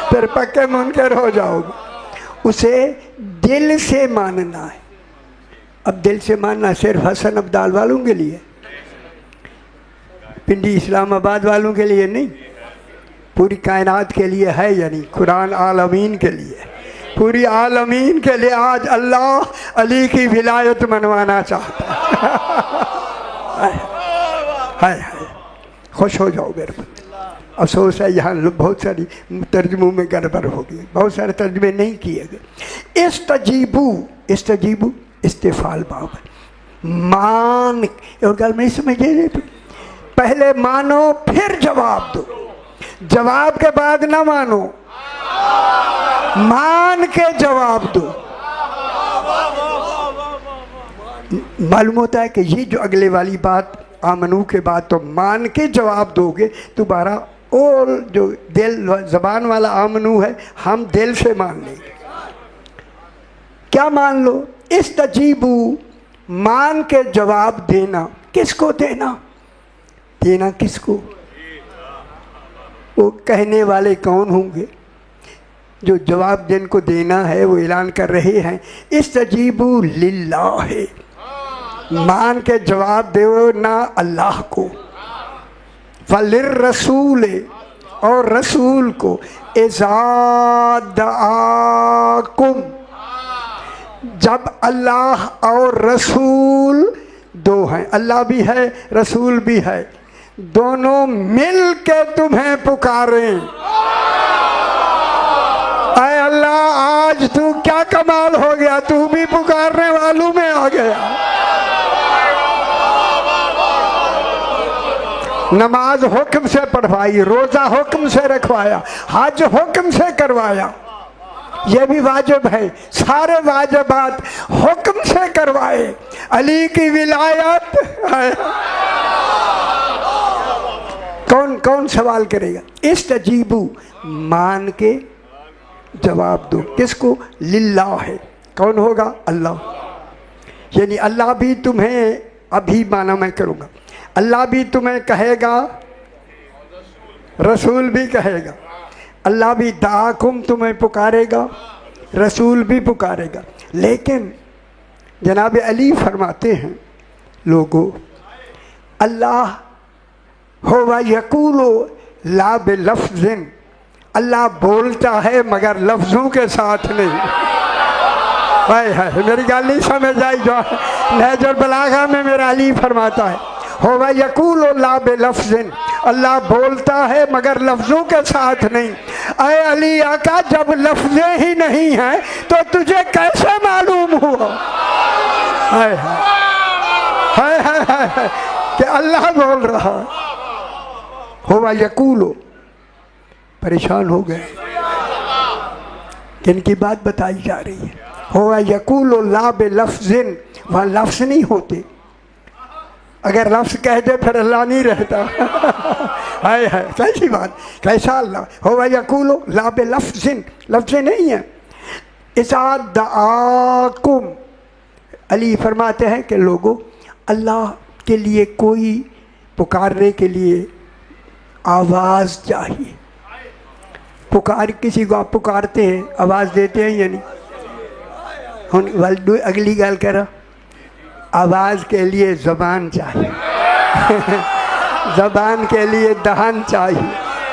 फिर पक्के मुनकर हो जाओगे। उसे दिल से मानना है। अब दिल से मानना सिर्फ हसन अब्दाल वालों के लिए, पिंडी इस्लामाबाद वालों के लिए नहीं, पूरी कायनात के लिए है। यानी कुरान आलमीन के लिए, पूरी आलमीन के लिए आज अल्लाह अली की विलायत मनवाना चाहता है। खुश हो जाओ मेरे बंदे। अफसोस है यहाँ बहुत सारी तर्जुमों में गड़बड़ हो गई, बहुत सारे तर्जुमे नहीं किए गए। इस्तजीबू इस्तिफाल बाब, मान। और गल नहीं समझे, पहले मानो फिर जवाब दो, जवाब के बाद ना मानो, मान के जवाब दो। मालूम होता है कि ये जो अगले वाली बात आमनू के बाद तो मान के जवाब दोगे दोबारा, और जो दिल ज़बान वाला आमनू है हम दिल से मान लेंगे। क्या मान लो? इस्तजीबू, मान के जवाब देना। किसको देना? देना किसको? वो कहने वाले कौन होंगे? जो जवाब जिनको देना है वो ऐलान कर रहे हैं इस्तजीबू लिल्लाह, मान के जवाब दो ना अल्लाह को, फलिर रसूल, और रसूल को, इज़ादआकुम, जब अल्लाह और रसूल दो हैं, अल्लाह भी है रसूल भी है, दोनों मिल के तुम्हें पुकारें। अरे अल्लाह आज तू क्या कमाल हो गया, तू भी पुकारने वालों में आ गया। नमाज हुक्म से पढ़वाई, रोज़ा हुक्म से रखवाया, हज हुक्म से करवाया, ये भी वाजिब है। सारे वाजिबात हुक्म से करवाए। अली की विलायत कौन कौन सवाल करेगा? इस्तजीबू, मान के जवाब दो। किसको? लिल्लाह है। कौन होगा? अल्लाह। यानी अल्लाह भी तुम्हें, अभी माना मैं करूँगा, अल्लाह भी तुम्हें कहेगा, रसूल भी कहेगा। अल्लाह भी दाकुम तुम्हें पुकारेगा, रसूल भी पुकारेगा। लेकिन जनाब अली फरमाते हैं, लोगों अल्लाह होवा यकूलो ला बिलफ्ज़िन, अल्लाह बोलता है मगर लफ्ज़ों के साथ नहीं। है मेरी गाल नहीं समझ आई? जो नहजुल बलागा में मेरा अली फरमाता है होवा यकूलो ला बिलफ्ज़िन, अल्लाह बोलता है मगर लफ्ज़ों के साथ नहीं। अय अली आका, जब लफ्ज़ें ही नहीं हैं तो तुझे कैसे मालूम हुआ है कि अल्लाह बोल रहा? होवा यकूलो, परेशान हो गए, किनकी बात बताई जा रही है? होवा यकूलो ला बिलफ्ज़िन, वहाँ लफ्ज़ नहीं होते। अगर लफ्ज़ कह दे फिर अल्लाह नहीं रहता है कैसी बात, कैसा अल्लाह? होवा यकूलो ला बिलफ्ज़िन, लफ्ज़ नहीं है। इज़ादआकुम, अली फरमाते हैं कि लोगों अल्लाह के लिए कोई पुकारने के लिए आवाज़ चाहिए। पुकार, किसी को आप पुकारते हैं, आवाज़ देते हैं या नहीं? हुन अगली गल करा, आवाज़ के लिए ज़बान चाहिए ज़बान के लिए दहन चाहिए,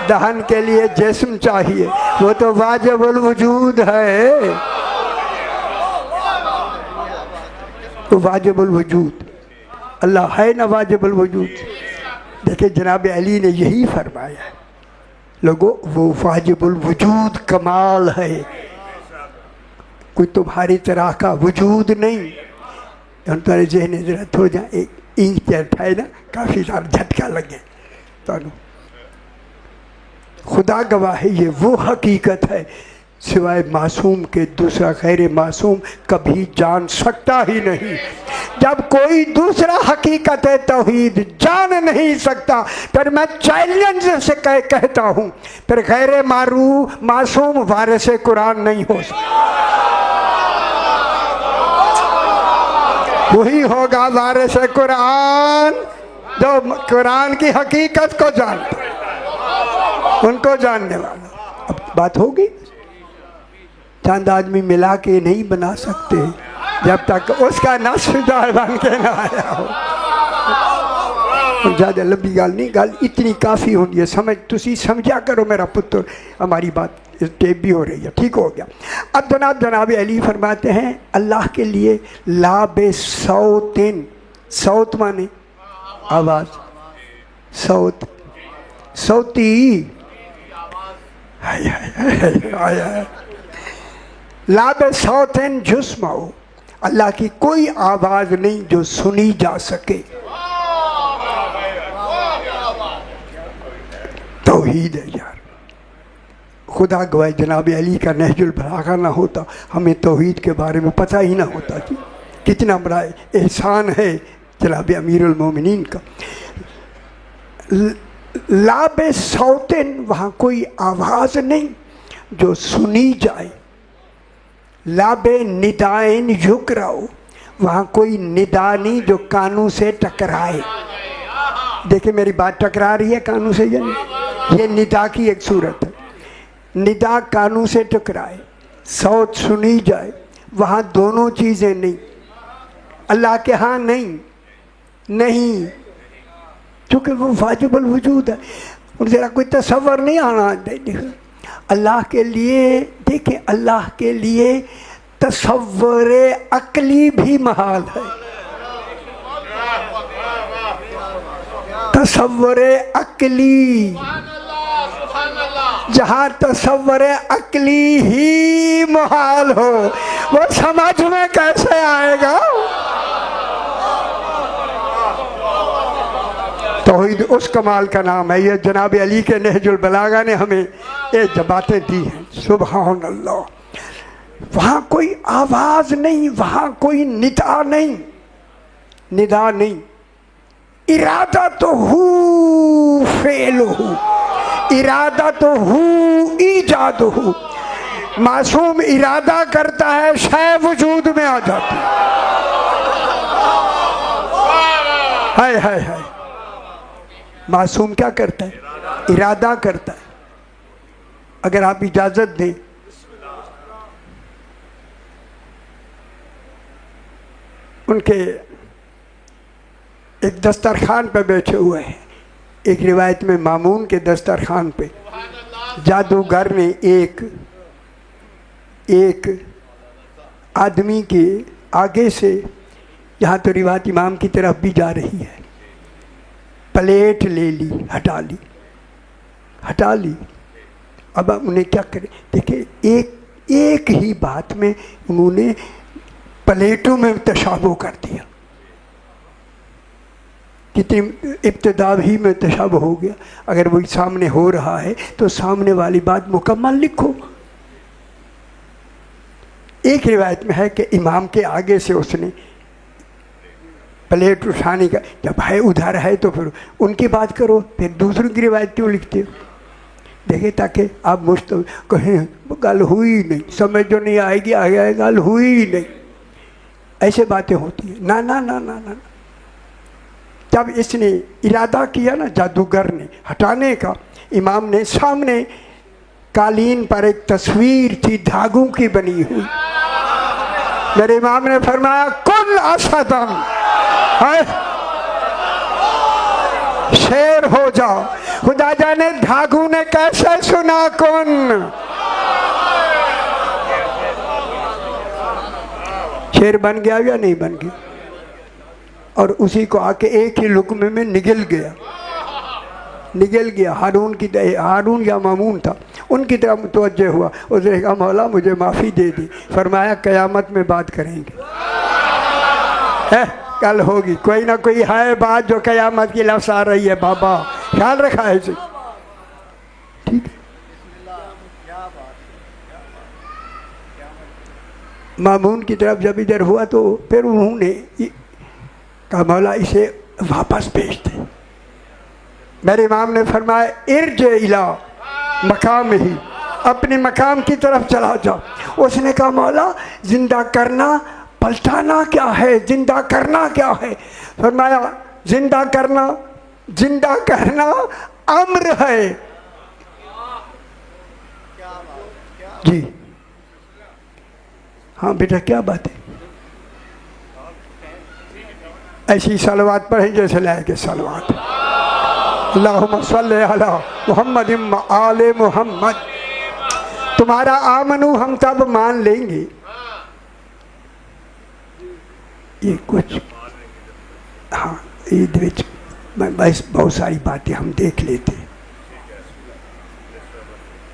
दहन के लिए जिस्म चाहिए, वो तो वाजिबुल वजूद है, वो वाजिबुल वजूद। अल्लाह है ना वाजिबुल वजूद। देखिए जनाब अली ने यही फरमाया है लोगों, वो वाजिबुल वजूद कमाल है, कोई तुम्हारी तरह का वजूद नहीं। हम तुम्हारे जहन जरा थोड़ा जा एक इंच उठाए ना, काफ़ी सारा झटका लगे तो खुदा गवाह है, ये वो हकीकत है सिवाय मासूम के दूसरा गैर मासूम कभी जान सकता ही नहीं। जब कोई दूसरा हकीकत है तौहीद जान नहीं सकता, फिर मैं चैलेंज से कहता हूँ फिर गैर मासूम वारिस कुरान नहीं हो सकता। वही होगा वारिस कुरान जो कुरान की हकीकत को जानता, उनको जानने वाला। अब बात होगी, चंद आदमी मिला के नहीं बना सकते जब तक उसका नस्फदार बन के ना आया हो। ज़्यादा लंबी गल नहीं, गल इतनी काफ़ी होनी है। समझ तुसी समझा करो मेरा पुत्र, हमारी बात टेप भी हो रही है, ठीक हो गया। अब जनाब अली फरमाते हैं अल्लाह के लिए लाबे सौतिन, सौत माने आवाज़, सौत सौती लाबे सौतिन जुस्माओ, अल्लाह की कोई आवाज़ नहीं जो सुनी जा सके। तौहीद है यार, खुदा गवाह जनाब अली का नहजुल बलागा ना होता, हमें तौहीद के बारे में पता ही ना होता जी। कितना बड़ा एहसान है जनाब अमीरुल मोमिनीन का। लाबे सौतिन, वहाँ कोई आवाज़ नहीं जो सुनी जाए। लाबे निदाइन युकराओ, वहाँ कोई निदा नहीं जो कानों से टकराए। देखिए मेरी बात टकरा रही है कानों से, ये निदा की एक सूरत है। निदा कानों से टकराए, सौत सुनी जाए, वहाँ दोनों चीज़ें नहीं। अल्लाह के यहाँ नहीं, क्योंकि वो वाजिबुल वजूद है, ज़रा कोई तसव्वुर नहीं आना। देखो अल्लाह के लिए, देखिए अल्लाह के लिए तसव्वुर अक्ली भी महाल है। तसव्वुर अक्ली, जहाँ तसव्वुर अक्ली ही महाल हो वो समझ में कैसे आएगा। तौहीद उस कमाल का नाम है। ये जनाब अली के नहजुल बलागा ने हमें ये बातें दी हैं। सुभान अल्लाह, वहाँ कोई आवाज़ नहीं, वहाँ कोई निदा नहीं। इरादा तो हु फेल हो, इरादा तो हु ईजाद हो। मासूम इरादा करता है, शय वजूद में आ जाती है। मासूम क्या करता है? इरादा करता है। अगर आप इजाज़त दें, उनके एक दस्तरखान पे बैठे हुए हैं। एक रिवायत में मामून के दस्तरखान पे जादूगर ने एक आदमी के आगे से, यहाँ तो रिवायत इमाम की तरफ भी जा रही है, प्लेट ले ली, हटा ली। अब उन्हें क्या करें? देखिए एक ही बात में उन्होंने प्लेटों में तशाबुह कर दिया। कितनी इब्तिदा ही में तशाबुह हो गया। अगर वही सामने हो रहा है तो सामने वाली बात मुकम्मल लिखो। एक रिवायत में है कि इमाम के आगे से उसने प्लेट उठाने का, जब भाई उधर है तो फिर उनकी बात करो, फिर दूसरों की रिवायत क्यों लिखते हो? देखिए ताकि आप मुझको कहें गल हुई नहीं, समझ जो नहीं आएगी आगे गल हुई नहीं, ऐसे बातें होती हैं। ना ना ना ना ना। जब इसने इरादा किया ना जादूगर ने हटाने का, इमाम ने सामने कालीन पर एक तस्वीर थी धागों की बनी हुई। मेरे इमाम ने फरमाया कुल असदम, शेर हो जाओ। खुदा जाने धागू ने कैसे सुना कौन। शेर बन गया या नहीं बन गया? और उसी को आके एक ही लुकमे में निगल गया। हारून या मामून था, उनकी तरफ मुतवज्जे हुआ। उसने कहा मौला मुझे माफ़ी दे दी। फरमाया क़यामत में बात करेंगे, है कल होगी, कोई ना कोई है बात जो क़यामत की लफ्ज़ आ रही है। बाबा ख्याल रखा है इसे, ठीक है। मामून की तरफ जब इधर हुआ तो फिर उन्होंने कहा मौला इसे वापस भेज दे। मेरे इमाम ने फरमाया इर्जे इला मकाम ही, अपने मकाम की तरफ चला जाओ। उसने कहा मौला जिंदा करना पलटाना क्या है, जिंदा करना क्या है? फरमाया जिंदा करना अम्र है जी। हाँ बेटा क्या बात है? ऐसी सलवात पढ़ें जैसे लायक सलवात। अल्लाहुम्मा सल्ली अला मुहम्मद व आले मुहम्मद। तुम्हारा आमनू हम तब मान लेंगे, ये कुछ हाँ ईद विच बस बहुत सारी बातें हम देख लेते,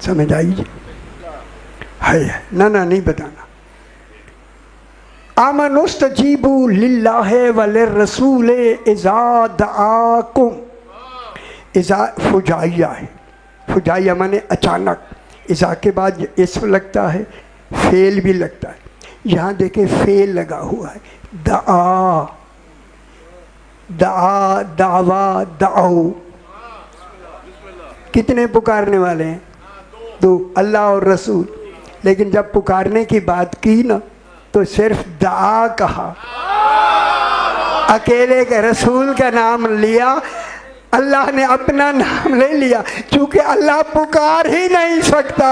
समझ आई है ना नहीं बताना। आमनुस्तजीबू लिल्लाहि व लिर्रसूल इज़ा दआकुम। इज़ा फुजाइया है, फुजाइया माने अचानक, इज़ा के बाद इस्म लगता है, फेल भी लगता है। यहाँ देखे फेल लगा हुआ है, दआ दआ दावा दाओ। कितने पुकारने वाले हैं? दो, अल्लाह और रसूल। लेकिन जब पुकारने की बात की ना तो सिर्फ दआ कहा, अकेले के रसूल का नाम लिया, अल्लाह ने अपना नाम ले लिया, क्योंकि अल्लाह पुकार ही नहीं सकता।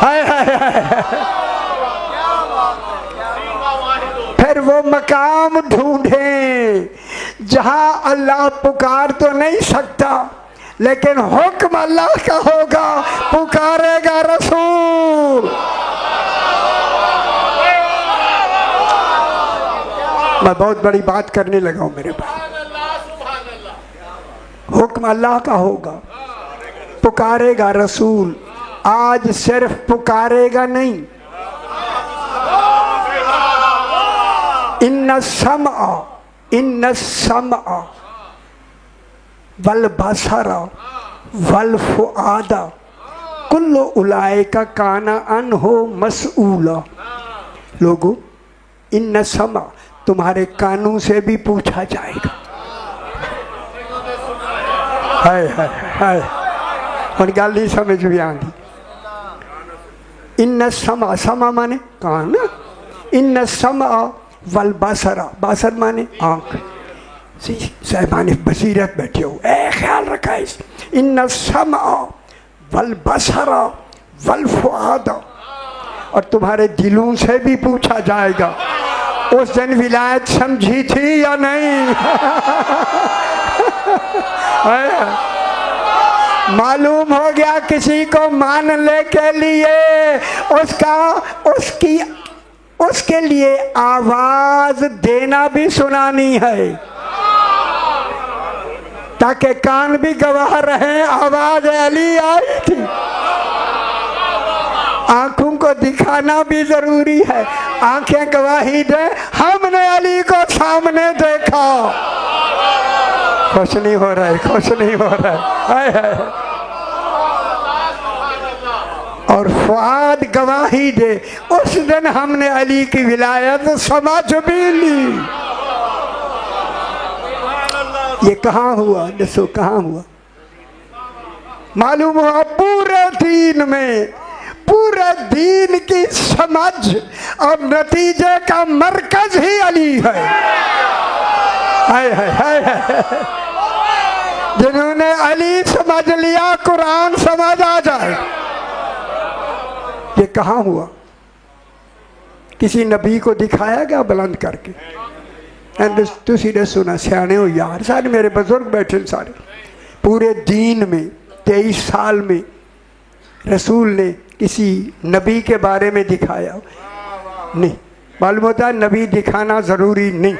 हाय हाय हाय। फिर वो मकाम ढूंढे जहां अल्लाह पुकार तो नहीं सकता, लेकिन हुक्म अल्लाह का होगा, पुकारेगा रसूल। मैं बहुत बड़ी बात करने लगा हूं मेरे भाई। हुक्म अल्लाह का होगा, पुकारेगा रसूल। आज सिर्फ पुकारेगा नहीं, इन्ना समअ वल बसरा वल फुआदा कुल्लु उलाइका काना अन्हु मसऊला। लोगों, इन्ना समअ, तुम्हारे कानों से भी पूछा जाएगा। हाय हाय हाय, और गल नहीं समझ भी आती। इन्ना समअ, समा माने कान, इन्ना समअ वल बसरा, बसर माने आँख। साहिबान बसीरत बैठे हो, ए ख्याल रखा इस। इन्ना समअ वल बसरा वल फुआदा, और तुम्हारे दिलों से भी पूछा जाएगा। उस दिन विलायत समझी थी या नहीं? मालूम हो गया किसी को मानने के लिए उसके लिए आवाज देना भी सुनानी है, ताकि कान भी गवाह रहे आवाज अली आई थी। आंखों को दिखाना भी जरूरी है, आंखें गवाही दे हमने अली को सामने देखा। खुश नहीं हो रहा है, खुश नहीं हो रहा है। और फुआद गवाही दे, उस दिन हमने अली की विलायत समझ भी ली। ये कहाँ हुआ? दसो कहाँ हुआ? मालूम हुआ पूरे दीन में, पूरे दीन की समझ और नतीजे का मरकज ही अली है। हाय हाय हाय। जिन्होंने अली समझ लिया, कुरान समझ आ जाए। ये कहाँ हुआ? किसी नबी को दिखाया गया बुलंद करके? तुसी दसो ना, सियाने हो यार, सारे मेरे बुजुर्ग बैठे सारे। पूरे दीन में 23 साल में रसूल ने किसी नबी के बारे में दिखाया नहीं? मालूम होता है नबी दिखाना जरूरी नहीं,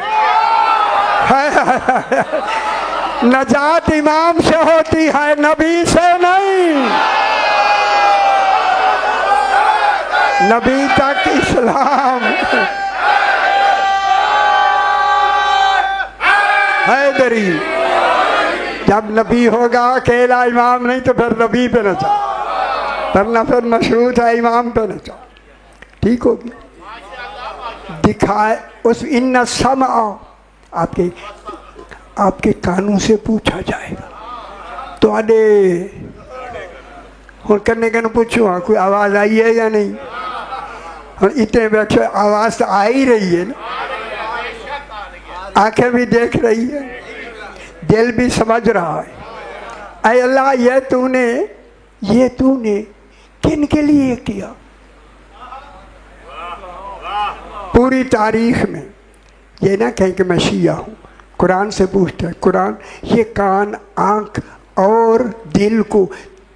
नजात इमाम से होती है, नबी से नहीं। नबी तक इस्लाम। हैदरी जब नबी होगा अकेला इमाम नहीं तो फिर नबी पे न जाओ, वरना फिर मशरूत है इमाम पे न जाओ। ठीक होगी। दिखाए उस इन्ना समा, आपके कानों से पूछा जाएगा तो आडे हूँ करने के पूछो हाँ कोई आवाज़ आई है या नहीं। हम इतने बैठे आवाज़ तो आ ही रही है ना, आंखें भी देख रही है, दिल भी समझ रहा है। ऐ अल्लाह ये तूने किन के लिए किया। पूरी तारीख में ये ना कहें कि मैं शिया हूँ, कुरान से पूछते हैं। कुरान ये कान, आँख और दिल को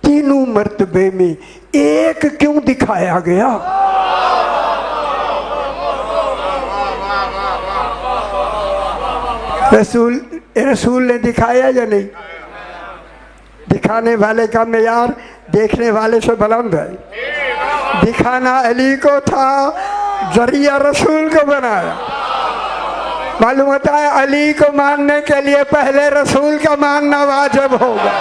तीनों मर्तबे में एक क्यों दिखाया गया। रसूल ने दिखाया या नहीं। दिखाने वाले का मेयार देखने वाले से बुलंद है। दिखाना अली को था, जरिया रसूल को बनाया। मालूम होता है अली को मानने के लिए पहले रसूल का मानना वाजिब होगा।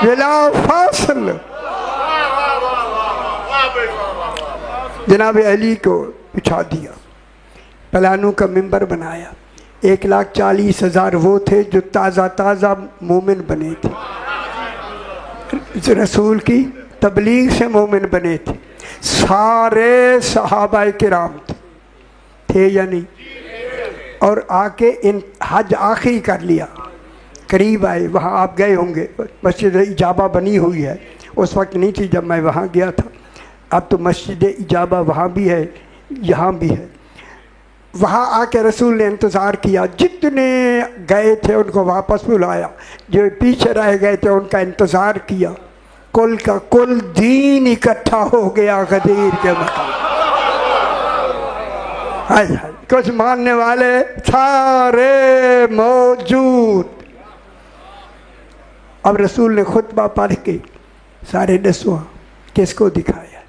बिला फासल जनाब अली को बिछा दिया, पलानू का मिंबर बनाया। 1,40,000 वो थे जो ताज़ा मोमिन बने थे, रसूल की तबलीग से मोमिन बने थे। सारे सहाबाए किराम थे या नहीं। और आके इन हज आखिरी कर लिया, करीब आए। वहाँ आप गए होंगे, मस्जिद इजाबा बनी हुई है, उस वक्त नहीं थी जब मैं वहाँ गया था। अब तो मस्जिद इजाबा वहाँ भी है, यहाँ भी है। वहाँ आके रसूल ने इंतज़ार किया, जितने गए थे उनको वापस बुलाया, जो पीछे रह गए थे उनका इंतज़ार किया। कुल का कुल दीन इकट्ठा हो गया गदीर के मकाम। हाय हाय, कुछ मानने वाले सारे मौजूद। अब रसूल ने खुतबा पढ़ के सारे दसवां किसको दिखाया।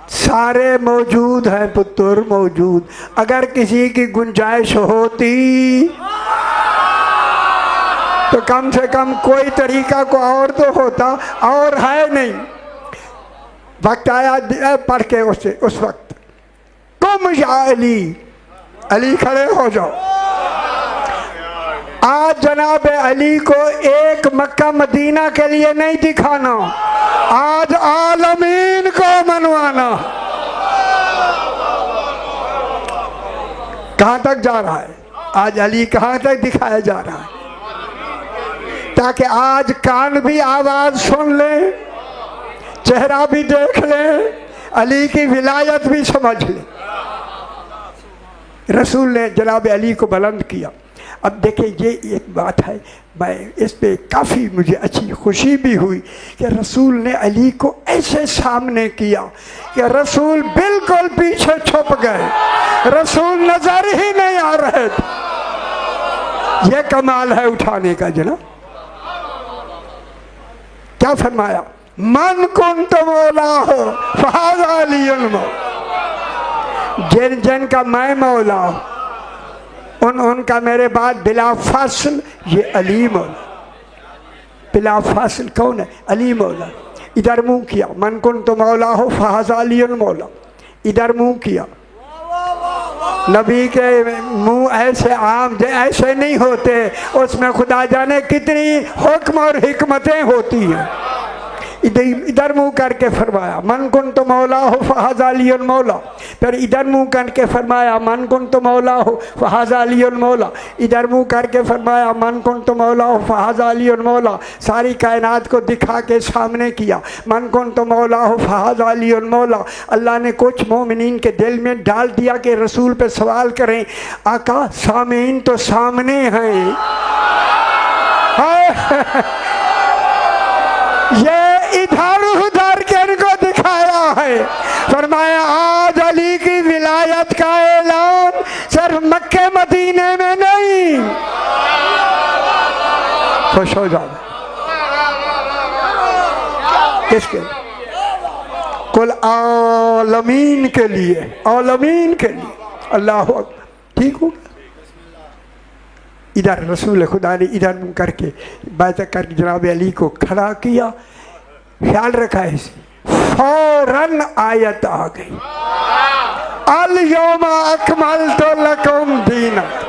सारे मौजूद हैं पुत्र, मौजूद। अगर किसी की गुंजाइश होती तो कम से कम कोई तरीका को और तो होता, और है नहीं। वक्त आया पढ़ के उससे, उस वक्त तुम या अली खड़े हो जाओ। आज जनाब अली को एक मक्का मदीना के लिए नहीं दिखाना, आज आलमीन को मनवाना। कहाँ तक जा रहा है आज अली, कहाँ तक दिखाया जा रहा है, ताकि आज कान भी आवाज़ सुन ले, चेहरा भी देख ले, अली की विलायत भी समझ ले। रसूल ने जनाब अली को बुलंद किया। अब देखिए ये एक बात है, मैं इस पे काफ़ी मुझे अच्छी खुशी भी हुई कि रसूल ने अली को ऐसे सामने किया कि रसूल बिल्कुल पीछे छुप गए, रसूल नजर ही नहीं आ रहे थे। ये कमाल है उठाने का जनाब। क्या फरमाया, मन कुन तो मौला हो फहाज़ा अलीयुल मौला। जिन जिन का मैं मौला हूँ उनका मेरे बाद बिला फासिल ये अली मौला। बिला फासिल कौन है? अली मौला। इधर मुंह किया, मन कुन तो मौला हो फहाज़ा अलीयुल मौला। इधर मुंह किया। नबी के मुंह ऐसे आम ऐसे नहीं होते, उसमें खुदा जाने कितनी हुक्म और हिकमतें होती हैं। इधर मुंह करके फरमाया मन कुन तो मौला हो फहाज़ा अलीयुल मौला। फिर इधर मुंह करके फरमाया मन कुन तो मौला हो फहाज़ा अलीयुल मौला। इधर मुंह करके फरमाया मन कुन तो मौला हो फहाज़ा अलीयुल मौला। सारी कायनात को दिखा के सामने किया, मन कुन तो मौला हो फहाज़ा अलीयुल मौला। अल्लाह ने कुछ मोमिनीन के दिल में डाल दिया कि रसूल पे सवाल करें, आका सामीन तो सामने हैं। ये इधर उधर के इनको दिखाया है। फरमाया आज अली की विलायत का खुश हो जाओ। किसके? कुल आलमीन के लिए, आलमीन के लिए। अल्लाह अकबर। ठीक हो? इधर रसूल खुदा ने इधर मुँह करके बात करके जनाब अली को खड़ा किया, ख्याल रखा है इसे, फौरन आयत आ गई, अल यौमा अकमलतु लकुम दीनक।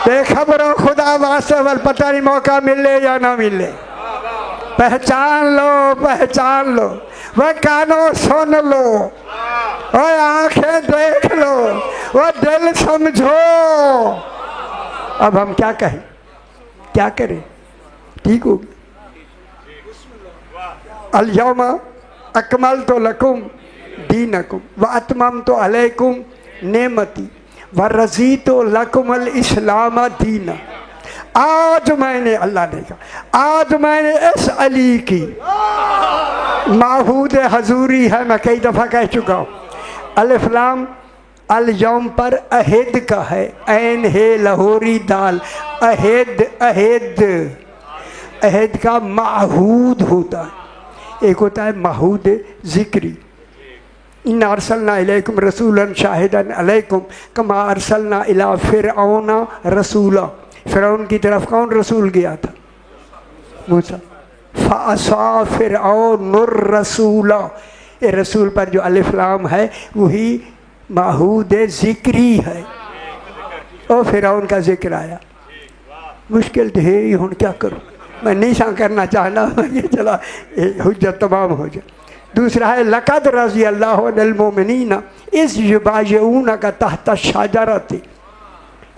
बेखबर खुदा वास्तव, पता नहीं मौका मिले या ना मिले, पहचान लो, पहचान लो, वह कानों सुन लो, वह आंखें देख लो, वह दिल समझो। अब हम क्या कहें, क्या करें? ठीक हो? अल यौमा अकमलतु लकुम दीनकुम व अतममतु अलैकुम नेमती व रज़ीतु लकुमुल इस्लाम दीना। आज मैंने, अल्लाह ने कहा, आज मैंने इस अली की, माहूद हजूरी है, मैं कई दफ़ा कह चुका हूँ। अलिफ लाम अल यौम पर अहिद का है, ऐन है लाहौरी दाल, अहिद, अहिद, अहिद का माहूद होता है, एक होता है माहूद ज़िक्री। इन्ना अरसलना इलैकुम रसूलन शाहिदन अलैकुम कमा अरसलना इला फिरऔना रसूला। फिरौन की तरफ कौन रसूल गया था? मूसा। फ़असा फिरऔनुर रसूला। ये रसूल पर जो अलिफ लाम है वही माहूद ज़िक्री है। और फिरौन का जिक्र आया, मुश्किल तो है ही, हूँ क्या करूँ, मैं नहीं सा करना चाहना, ये चला हुज्जत तमाम हो जाए। दूसरा है लक़द रज़ी अल्लाहु अनिल मोमिनीना इज़ युबायिऊनका तहत शजरा थी।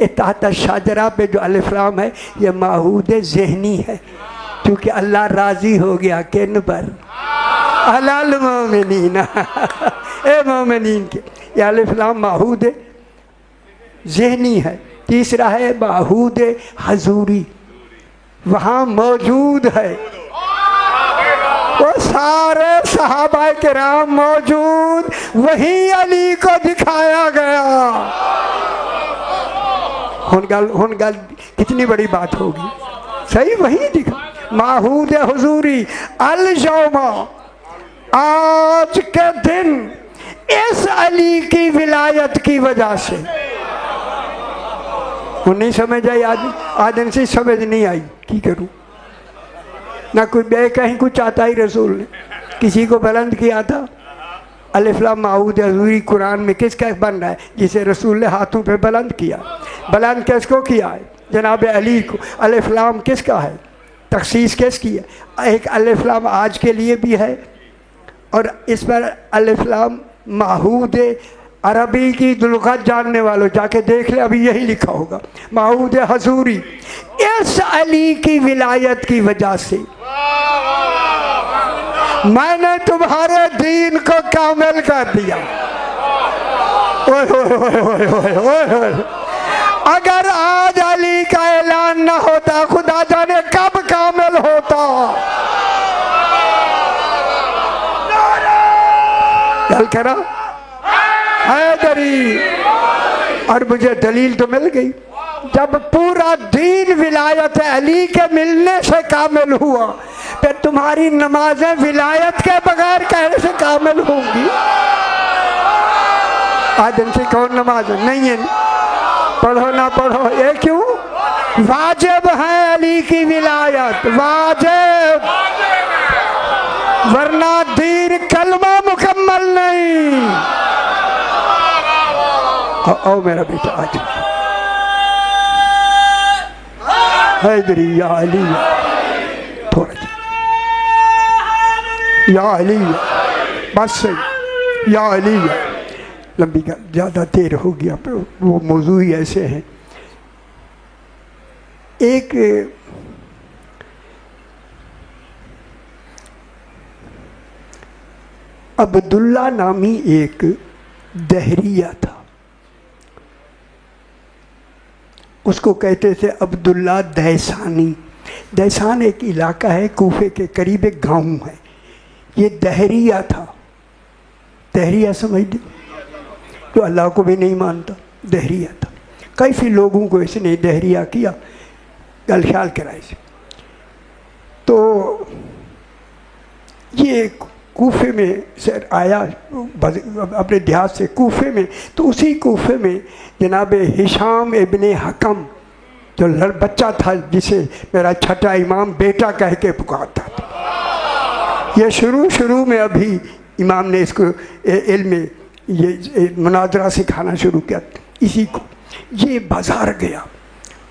ये तहत शजरा पे जो अलिफ लाम है ये माहूद ज़हनी है, क्योंकि अल्लाह राज़ी हो गया किन पर? अल मोमिनीना, ए मोमिनीन के। ये अलिफ लाम माहूद ज़हनी है। तीसरा है माहूद हजूरी, वहाँ मौजूद है, वो सारे सहाबा किराम मौजूद, वहीं अली को दिखाया गया। हुन गल कितनी बड़ी बात होगी, सही वहीं दिखा। माहूद हुजूरी अल यौमा, आज के दिन इस अली की विलायत की वजह से। वो नहीं समझ आई, आदमी से समझ नहीं आई, की करूं ना, कोई बे कहीं कुछ आता ही रसूल ने किसी को बुलंद किया था। अलिफ लाम माहूद हजूरी कुरान में किसका बन रहा है? जिसे रसूल ने हाथों पे बुलंद किया। बुलंद किसको किया है? जनाब अली को। अलिफ लाम किसका है? तखसीस किसकी है? एक अलिफ लाम आज के लिए भी है, और इस पर अलिफ लाम माहूद अरबी की लुग़त जानने वालों जाके देख ले, अभी यही लिखा होगा, माहूद हजूरी। इस अली की विलायत की वजह से मैंने तुम्हारे दीन को कामिल कर दिया। ओए ओए ओए ओए ओए ओए। अगर आज अली का ऐलान न होता, खुदा जाने कब कामिल होता। चल करा हैदरी। और मुझे दलील तो मिल गई, जब पूरा दीन विलायत अली के मिलने से कामिल हुआ, फिर तुम्हारी नमाजें विलायत के बगैर कहने से कामिल होंगी। आदम से कौन नमाज नहीं है, पढ़ो ना पढ़ो, ये क्यों? वाजिब है अली की विलायत, वाजिब, वरना दीन कलमा मुकम्मल नहीं। आओ मेरा बेटा आज हैदरी या अली, थोड़ा या अली, बस या अली। लंबी का ज़्यादा देर हो गया, वो मौजू ही ऐसे हैं। एक अब्दुल्ला नामी एक दहरिया था, उसको कहते थे अब्दुल्ला दैसानी। दैसान एक इलाका है कूफे के करीब, एक गाँव है। ये दहरिया था। दहरिया समझ ली, तो अल्लाह को भी नहीं मानता, दहरिया था। काफ़ी लोगों को इसने दहरिया किया। गल ख्याल कराए से। तो ये कूफे में सर आया अपने देहात से कूफे में, तो उसी कूफे में जनाब हिशाम इब्ने हकम जो बच्चा था जिसे मेरा छठा इमाम बेटा कह के पुकारता था, ये शुरू में अभी इमाम ने इसको इल्म ये मुनाजरा सिखाना शुरू किया। इसी को ये बाजार गया,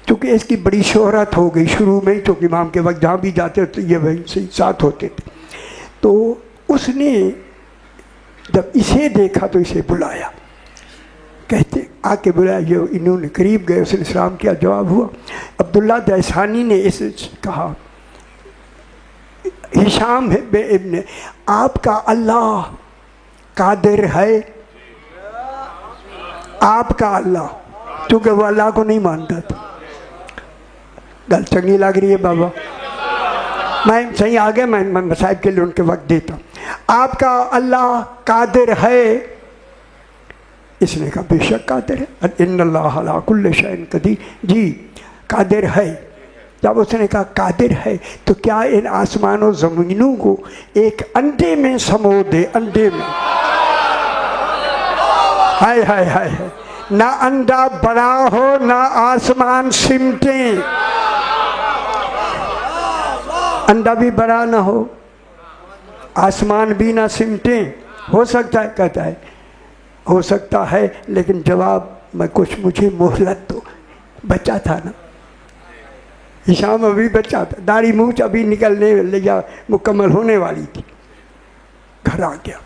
क्योंकि इसकी बड़ी शोहरत हो गई शुरू में ही, तो इमाम के वक्त जहाँ भी जाते तो ये वहीं से साथ होते थे। तो उसने जब इसे देखा तो इसे बुलाया, कहते आके बुलाया, ये इन्होंने करीब गए, उसने सलाम किया, जवाब हुआ। अब्दुल्ला दैसानी ने इसे कहा, हिशाम इब्ने, आपका अल्लाह कादिर है, आपका अल्लाह, क्योंकि वो अल्लाह को नहीं मानता था। गल चंगी लग रही है बाबा, मैं सही आ गया, मैं मसाइब के लिए उनके वक्त देता हूँ। आपका अल्लाह कादिर है, इसने कहा बेशक कादिर है, इन्नल्लाह अला कुल्लि शैइन कदीर, जी कादिर है। जब उसने कहा कादिर है, तो क्या इन आसमानों ज़मीनों को एक अंडे में समो दे, अंडे में, हाय हाय हाय हाय, ना अंडा बड़ा हो ना आसमान सिमटे, अंडा भी बड़ा ना हो आसमान भी ना सिमटे, हो सकता है, कहता है हो सकता है, लेकिन जवाब मैं कुछ मुझे मोहलत दो, बच्चा था ना हिशाम, अभी बच्चा था, दाढ़ी मूंछ अभी निकलने या मुकम्मल होने वाली थी। घर आ गया,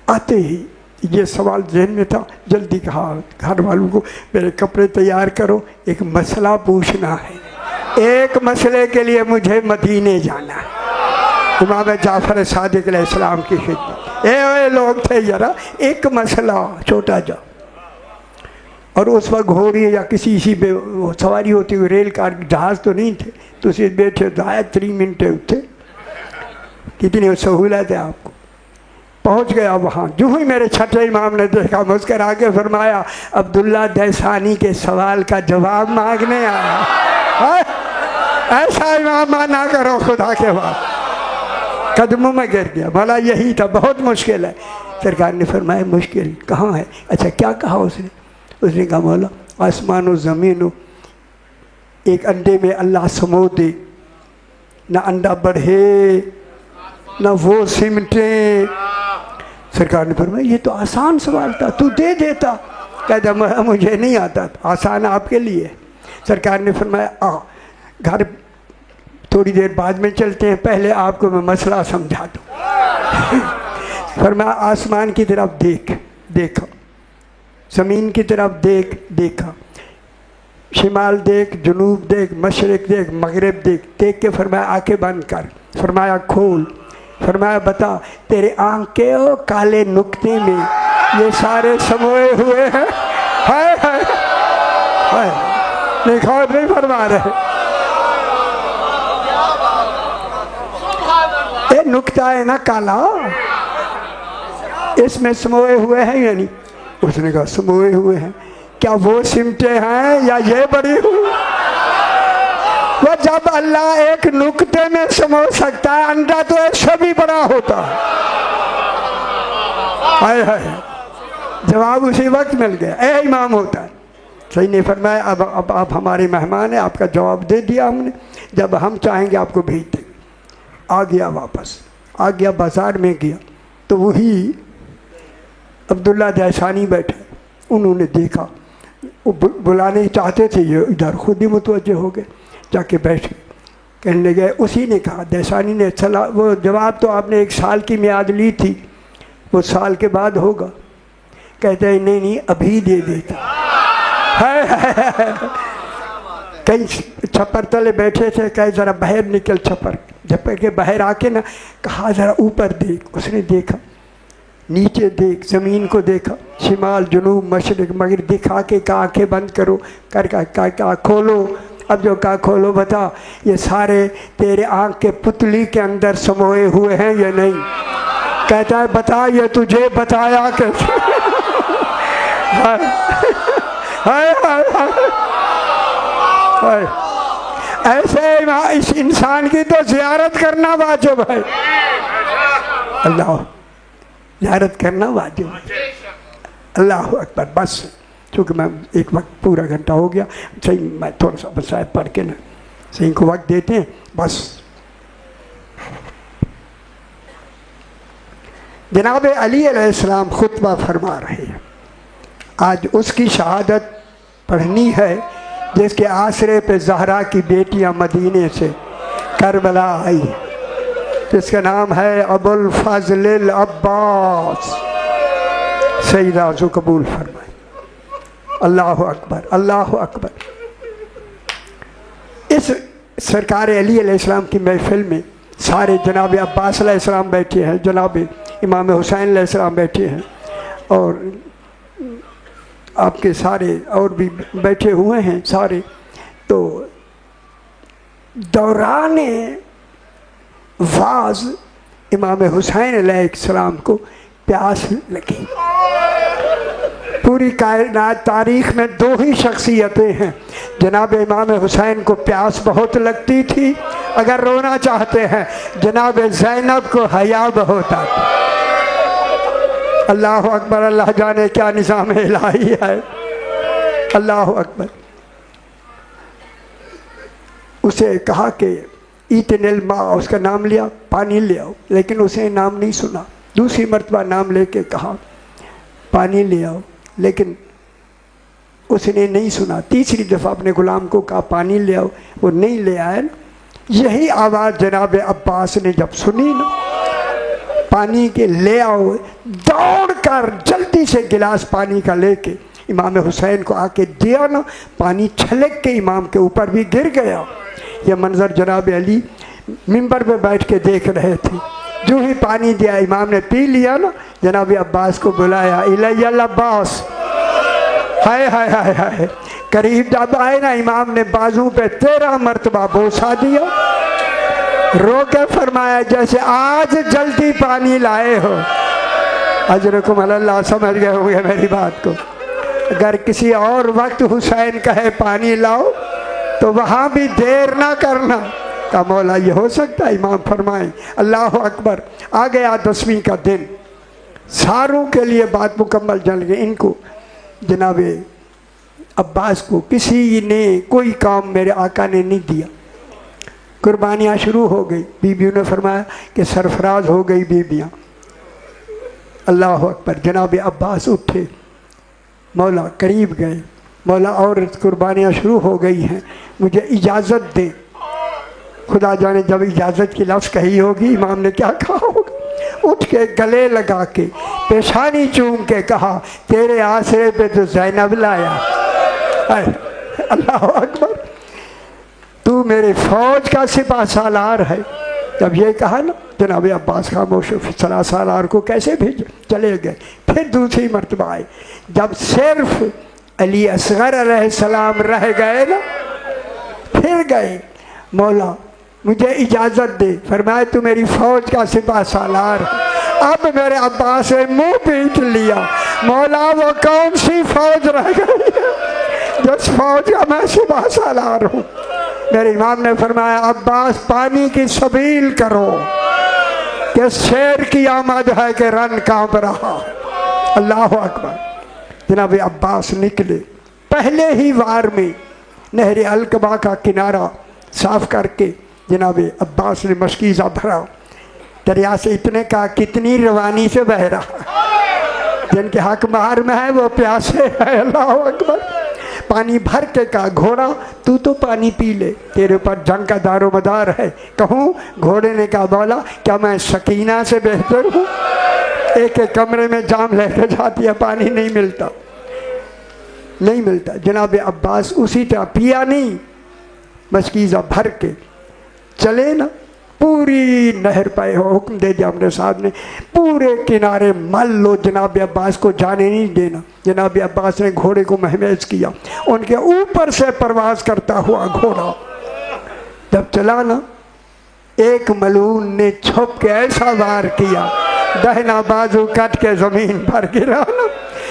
आते ही ये सवाल जहन में था, जल्दी कहा घर वालों को मेरे कपड़े तैयार करो, एक मसला पूछना है, एक मसले के लिए मुझे मदीने जाना है। इमाम जाफर सादिक अलैहिस्सलाम की खिदमत, ए लोग थे जरा, एक मसला छोटा जा। और उस वक्त घोड़ी या किसी पे सवारी होती हुई, रेल कार जहाज़ तो नहीं थे, तो उसी बैठे दाया 3 मिनट उठे, कितनी सहूलत है आपको। पहुंच गया वहाँ, जो ही मेरे छठे इमाम ने देखा, मुस्कुरा के फरमाया अब्दुल्ला दैसानी के सवाल का जवाब मांगने आया है? ऐसा इमाम माना करो खुदा के बाद। कदमों में गिर गया, भला यही था, बहुत मुश्किल है। सरकार ने फरमाया मुश्किल कहाँ है? अच्छा क्या कहा उसने? उसने कहा मौला आसमान और ज़मीन हो एक अंडे में अल्लाह समो दे, ना अंडा बढ़े ना वो सिमटे। सरकार ने फरमाया ये तो आसान सवाल था, तू दे देता। कहता मुझे नहीं आता था, आसान आपके लिए। सरकार ने फरमाया आ घर थोड़ी देर बाद में चलते हैं, पहले आपको मैं मसला समझा दूँ। फरमाया आसमान की तरफ देख, देखा, ज़मीन की तरफ देख, देखा, शिमाल देख, जनूब देख, मशरिक देख, मगरिब देख, देख के फरमाया आंखें बंद कर, फरमाया खोल, फरमाया बता तेरे आँख के काले नुक्ते में ये सारे समोए हुए हैं। हाय हाय हाय, देखो नहीं फरमा रहे, ये नुक्ता है ना काला, इसमें समोए हुए हैं या नहीं? उसने कहा समोए हुए हैं। क्या वो सिमटे हैं या ये बड़ी हुई? वो जब अल्लाह एक नुक्ते में समो सकता है, अंडा तो ऐसा भी बड़ा होता है। हाय हाय, जवाब उसी वक्त मिल गया, ए इमाम होता है। सही ने फरमाया अब आप हमारे मेहमान हैं, आपका जवाब दे दिया हमने, जब हम चाहेंगे आपको भेज देंगे। आ गया वापस, आ गया बाजार में गया, तो वही अब्दुल्ला दैसानी बैठे, उन्होंने देखा, वो बुलाने चाहते थे, ये इधर खुद ही मुतवज्जे हो गए, जाके बैठ गए। कहने लगे, उसी ने कहा, दैसानी ने, चला वो जवाब तो आपने 1 साल की मियाद ली थी, वो साल के बाद होगा। कहते हैं नहीं नहीं अभी दे देता। कहीं छप्पर तले बैठे थे, कहे ज़रा बाहर निकल, छप्पर झपके के बाहर आके ना कहा ज़रा ऊपर देख। उसने देखा, नीचे देख, ज़मीन को देखा, शिमाल जनूब मशरिक मगरिब दिखा के कहा आँखें बंद करो, कर का खोलो। अब जो कहा खोलो, बता ये सारे तेरे आँख के पुतली के अंदर समोए हुए हैं या नहीं? कहता है बता, ये तुझे बताया कैसे? हाय हाय हाय, ऐसे इस इंसान की तो ज़ियारत करना वाजिब है। अल्लाह, ज़ियारत करना वाजिब है। अल्लाह अकबर। बस चूँकि मैं एक वक्त पूरा घंटा हो गया, सही मैं थोड़ा सा बस पढ़ के ना सही को वक्त देते हैं बस। जनाब अली अलैहिस्सलाम खुतबा फरमा रहे हैं। आज उसकी शहादत पढ़नी है जिसके आसरे पे ज़हरा की बेटियां मदीने से करबला आई, जिसका नाम है अबुल फजल अब्बास। सईदा जो कबूल फरमाए। अल्लाह अकबर, अल्लाह अकबर। इस सरकार अली अलैहिस्सलाम की महफिल में सारे जनाब अब्बास अलैहिस्सलाम बैठे हैं, जनाब इमाम हुसैन अलैहिस्सलाम बैठे हैं, और आपके सारे और भी बैठे हुए हैं सारे। तो दौरान वाज इमाम हुसैन अलैहिस्सलाम को प्यास लगी। पूरी कायनात तारीख में दो ही शख्सियतें हैं, जनाब इमाम हुसैन को प्यास बहुत लगती थी, अगर रोना चाहते हैं जनाब ज़ैनब को हया बहुत आता। अल्लाह अकबर। अल्लाह जाने क्या निज़ाम इलाही है। अल्लाह अकबर। उसे कहा कि ईतनिल मा, उसका नाम लिया, पानी ले आओ, लेकिन उसे नाम नहीं सुना। दूसरी मर्तबा नाम लेके कहा पानी ले आओ, लेकिन उसने नहीं सुना। तीसरी दफ़ा अपने गुलाम को कहा पानी ले आओ, वो नहीं ले आया। यही आवाज़ जनाब अब्बास ने जब सुनी ना, पानी के ले आओ, दौड़कर जल्दी से गिलास पानी का लेके इमाम हुसैन को आके दिया ना, पानी छलक के इमाम के ऊपर भी गिर गया। यह मंजर जनाब अली मिंबर पे बैठ के देख रहे थे। जो ही पानी दिया इमाम ने पी लिया ना, जनाब अब्बास को बुलाया, इलैयल अब्बास। हाय हाय हाय हाय। करीब जब आए ना, इमाम ने बाजू पे 13 मरतबा बोसा दिया, रो के फरमाया जैसे आज जल्दी पानी लाए हो। अजरकुम अल्लाह। समझ गए होंगे मेरी बात को। अगर किसी और वक्त हुसैन कहे पानी लाओ तो वहाँ भी देर ना करना का मौला। ये हो सकता है? इमाम फरमाए अल्लाह अकबर। आ गया 10वीं का दिन, सारों के लिए बात मुकम्मल जल गई। इनको जनाब अब्बास को किसी ने कोई काम मेरे आका ने नहीं दिया। कुर्बानियाँ शुरू हो गई। बीबियों ने फरमाया कि सरफराज हो गई बीबियाँ। अल्लाह अकबर। जनाब अब्बास उठे, मौला करीब गए, मौला और कुर्बानियाँ शुरू हो गई हैं, मुझे इजाज़त दे। खुदा जाने जब इजाज़त की लफ्ज़ कही होगी इमाम ने क्या कहा होगा। उठ के गले लगा के पेशानी चूम के कहा तेरे आसरे पे तो ज़ैनब लाया। अल्लाह अकबर। तू मेरे फौज का सिपा सालार है। जब ये कहा ना, जनाब अब्बास खामोश सला सालार को कैसे भेज चले गए। फिर दूसरी मर्तबा आए, जब सिर्फ अली असगर अलैहिस्सलाम रह गए ना, फिर गए, मौला मुझे इजाज़त दे। फरमाया तू मेरी फौज का सिपा सालार है। अब मेरे अब्बास ने मुँह पीट लिया, मौला वो कौन सी फौज रह गई जिस फौज का मैं सिपा सालार हूँ। मेरे इमाम ने फरमाया अब्बास पानी की सबील करो कि शेर की आमद है कि रन कांप रहा। अल्लाह अकबर। जनाब अब्बास निकले, पहले ही वार में नहर अलकबा का किनारा साफ करके जनाब अब्बास ने मशकीज़ा भरा। दरिया से इतने का कितनी रवानी से बह रहा, जिनके हक बाहर में है वो प्यासे है। अल्लाह अकबर। पानी भर के कहा घोड़ा तू तो पानी पी ले, तेरे ऊपर जंग का दारो मदार है। कहूँ घोड़े ने कहा बोला क्या मैं सकीना से बेहतर हूँ? एक एक कमरे में जाम लेकर जाती है, पानी नहीं मिलता, नहीं मिलता। जनाब अब्बास उसी तरह पिया नहीं, मशकीज़ा भर के चले ना, पूरी नहर पे हुक्म दे दिया हमने साहब ने, पूरे किनारे मल लो, जनाब अब्बास को जाने नहीं देना। जनाब अब्बास ने घोड़े को महमेज किया, उनके ऊपर से परवाज करता हुआ घोड़ा जब चला ना, एक मलून ने छुप के ऐसा वार किया, दहना बाजू कट के ज़मीन पर गिरा ना।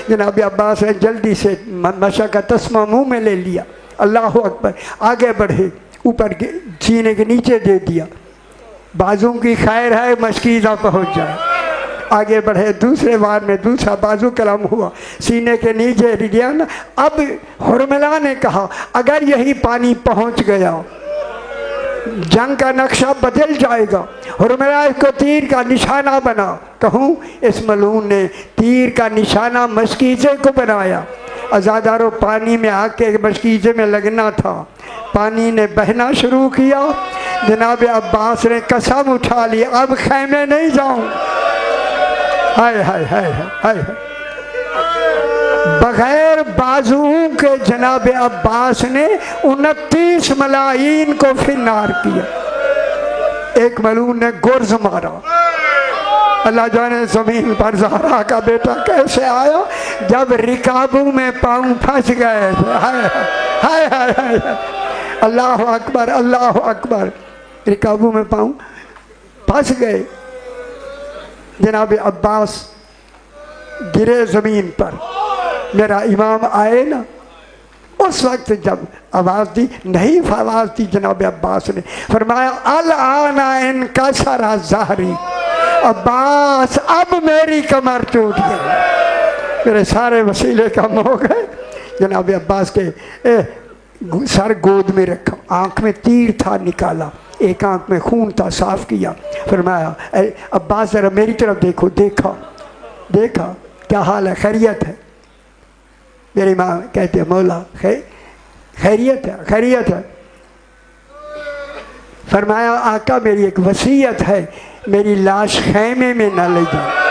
जनाब अब्बास ने जल्दी से नशा का तस्मा मुँह में ले लिया। अल्लाह अकबर। आगे बढ़े, ऊपर सीने के नीचे दे दिया, बाजू की खैर है मशकीज़ा पहुंच जाए। आगे बढ़े, दूसरे बार में दूसरा बाजू कलम हुआ, सीने के नीचे दिया ना। अब हुरमिला ने कहा अगर यही पानी पहुंच गया जंग का नक्शा बदल जाएगा। हुरमिला इसको तीर का निशाना बना। कहूँ इस मलून ने तीर का निशाना मशकीज़े को बनाया। अज़ादारों पानी में आके मशकीज़े में लगना था, पानी ने बहना शुरू किया। जनाब अब्बास ने कसम उठा ली अब खैमे नहीं जाऊं। हाय हाय हाय हाय, बगैर बाजुओं के जनाब अब्बास ने 29 मलाइन को फिन्नार किया। एक मलून ने गुर्ज मारा, अल्लाह जाने ज़मीन पर ज़हरा का बेटा कैसे आया जब रिकाबों में पाँव फंस गए थे। हाय हाय हाय हाय, अल्लाह अकबर अल्लाह अकबर, रिकाबों में पाँव फंस गए। जनाब अब्बास गिरे ज़मीन पर। मेरा इमाम आए ना, उस वक्त जब आवाज़ दी, नहीं आवाज़ दी जनाब अब्बास ने, फरमाया अल आना इनका सारा ज़हरी, अब्बास अब मेरी कमर टूट गई, मेरे सारे वसीले कम हो गए। जनाब अब्बास के सर गोद में रखा, आँख में तीर था निकाला, एक आँख में खून था साफ किया। फरमाया अब्बास ज़रा मेरी तरफ देखो। देखा देखा क्या हाल है, खैरियत है? मेरी माँ कहते हैं मौला खैरियत है खैरियत है। फरमाया आका मेरी एक वसीयत है, मेरी लाश खैमे में न ले जाओ।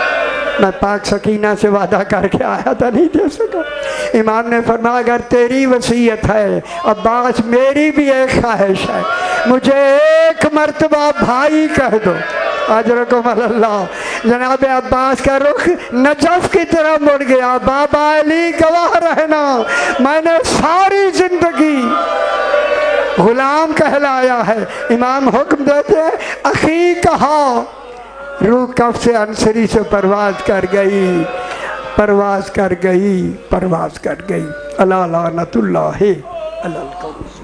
मैं पाक सकीना से वादा करके आया था, नहीं दे सका। इमाम ने फरमाया अगर तेरी वसीयत है अब्बास, मेरी भी एक ख्वाहिश है, मुझे एक मर्तबा भाई कह दो। अजरकुम अल्लाह। जनाब अब्बास का रुख नजफ की तरफ मुड़ गया। बाबा अली गवाह रहना, मैंने सारी जिंदगी गुलाम कहलाया है। इमाम हुक्म देते हैं अखी कहा, रूह कफ से अंसरी से परवाज कर गई, परवाज कर गई, परवाज कर गई। अला लानतुल्लाह अलल कौम।